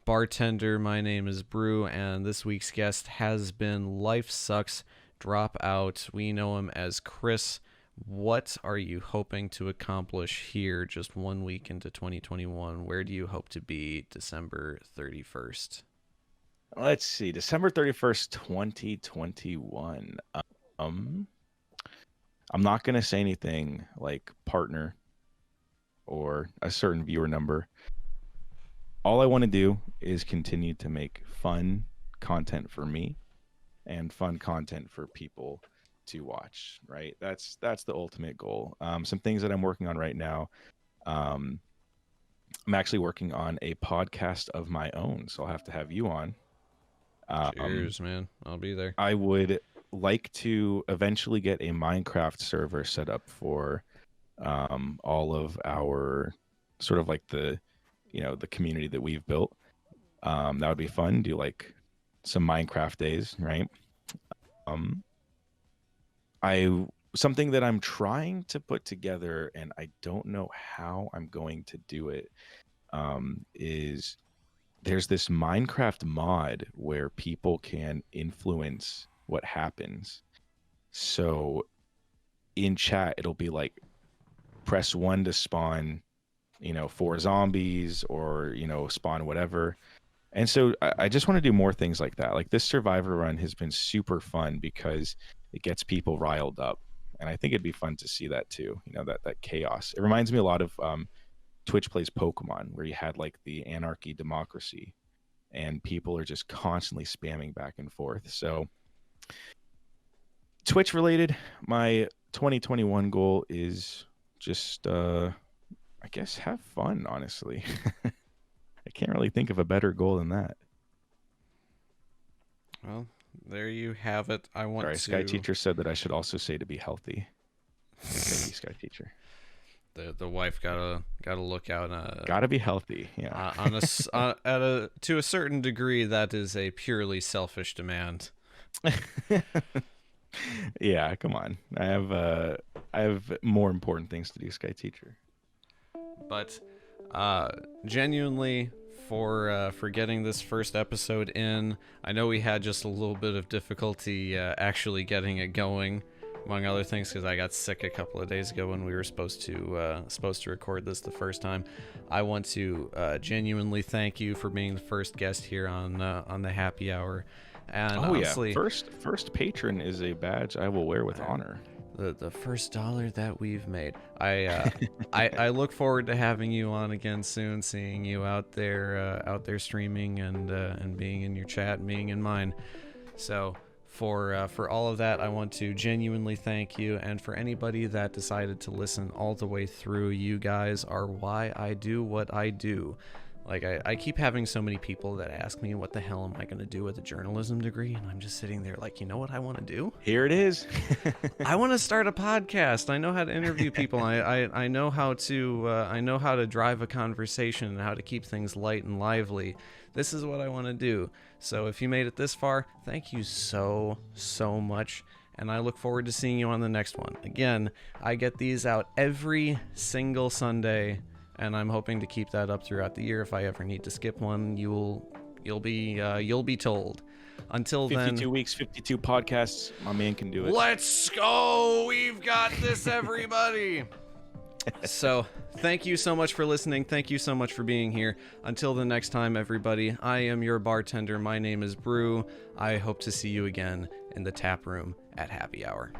bartender. My name is Brew, and this week's guest has been Life Sucks Dropout. We know him as Chris. What are you hoping to accomplish here just 1 week into 2021? Where do you hope to be December 31st? Let's see, December 31st, 2021. Um, I'm not going to say anything like partner or a certain viewer number. All I want to do is continue to make fun content for me and fun content for people to watch, right? That's the ultimate goal. Some things that I'm working on right now. I'm actually working on a podcast of my own, so I'll have to have you on. Cheers, man. I'll be there. I would like to eventually get a Minecraft server set up for all of our sort of like the community that we've built. That would be fun. Do like some Minecraft days, right? I something that I'm trying to put together, and I don't know how I'm going to do it. Is there's this Minecraft mod where people can influence what happens. So in chat, it'll be like press 1 to spawn, 4 zombies, or, spawn whatever. And so I just want to do more things like that. Like this Survivor run has been super fun because it gets people riled up. And I think it'd be fun to see that too, that chaos. It reminds me a lot of Twitch plays Pokemon, where you had like the anarchy democracy and people are just constantly spamming back and forth. So Twitch related, my 2021 goal is just I guess have fun, honestly. I can't really think of a better goal than that. Well, there you have it. I want Sorry, to. Sky Teacher said that I should also say to be healthy. Thank you, Sky Teacher. The wife gotta look out. Gotta be healthy. Yeah. To a certain degree, that is a purely selfish demand. Yeah, come on. I have more important things to do, Sky Teacher. But genuinely, for getting this first episode in, I know we had just a little bit of difficulty actually getting it going, among other things, because I got sick a couple of days ago when we were supposed to record this the first time. I want to genuinely thank you for being the first guest here on the happy hour. And honestly, yeah, first patron is a badge I will wear with honor. The first dollar that we've made. I look forward to having you on again soon, seeing you out there streaming and being in your chat and being in mine. So for all of that, I want to genuinely thank you, and for anybody that decided to listen all the way through, you guys are why I do what I do. Like, I keep having so many people that ask me, what the hell am I going to do with a journalism degree? And I'm just sitting there like, you know what I want to do? Here it is. I want to start a podcast. I know how to interview people. I know how to drive a conversation and how to keep things light and lively. This is what I want to do. So if you made it this far, thank you so much. And I look forward to seeing you on the next one. Again, I get these out every single Sunday, and I'm hoping to keep that up throughout the year. If I ever need to skip one, you'll be told. Until 52 then, weeks, 52 podcasts. My man can do it. Let's go! We've got this, everybody. So, thank you so much for listening. Thank you so much for being here. Until the next time, everybody, I am your bartender. My name is Brew. I hope to see you again in the tap room at happy hour.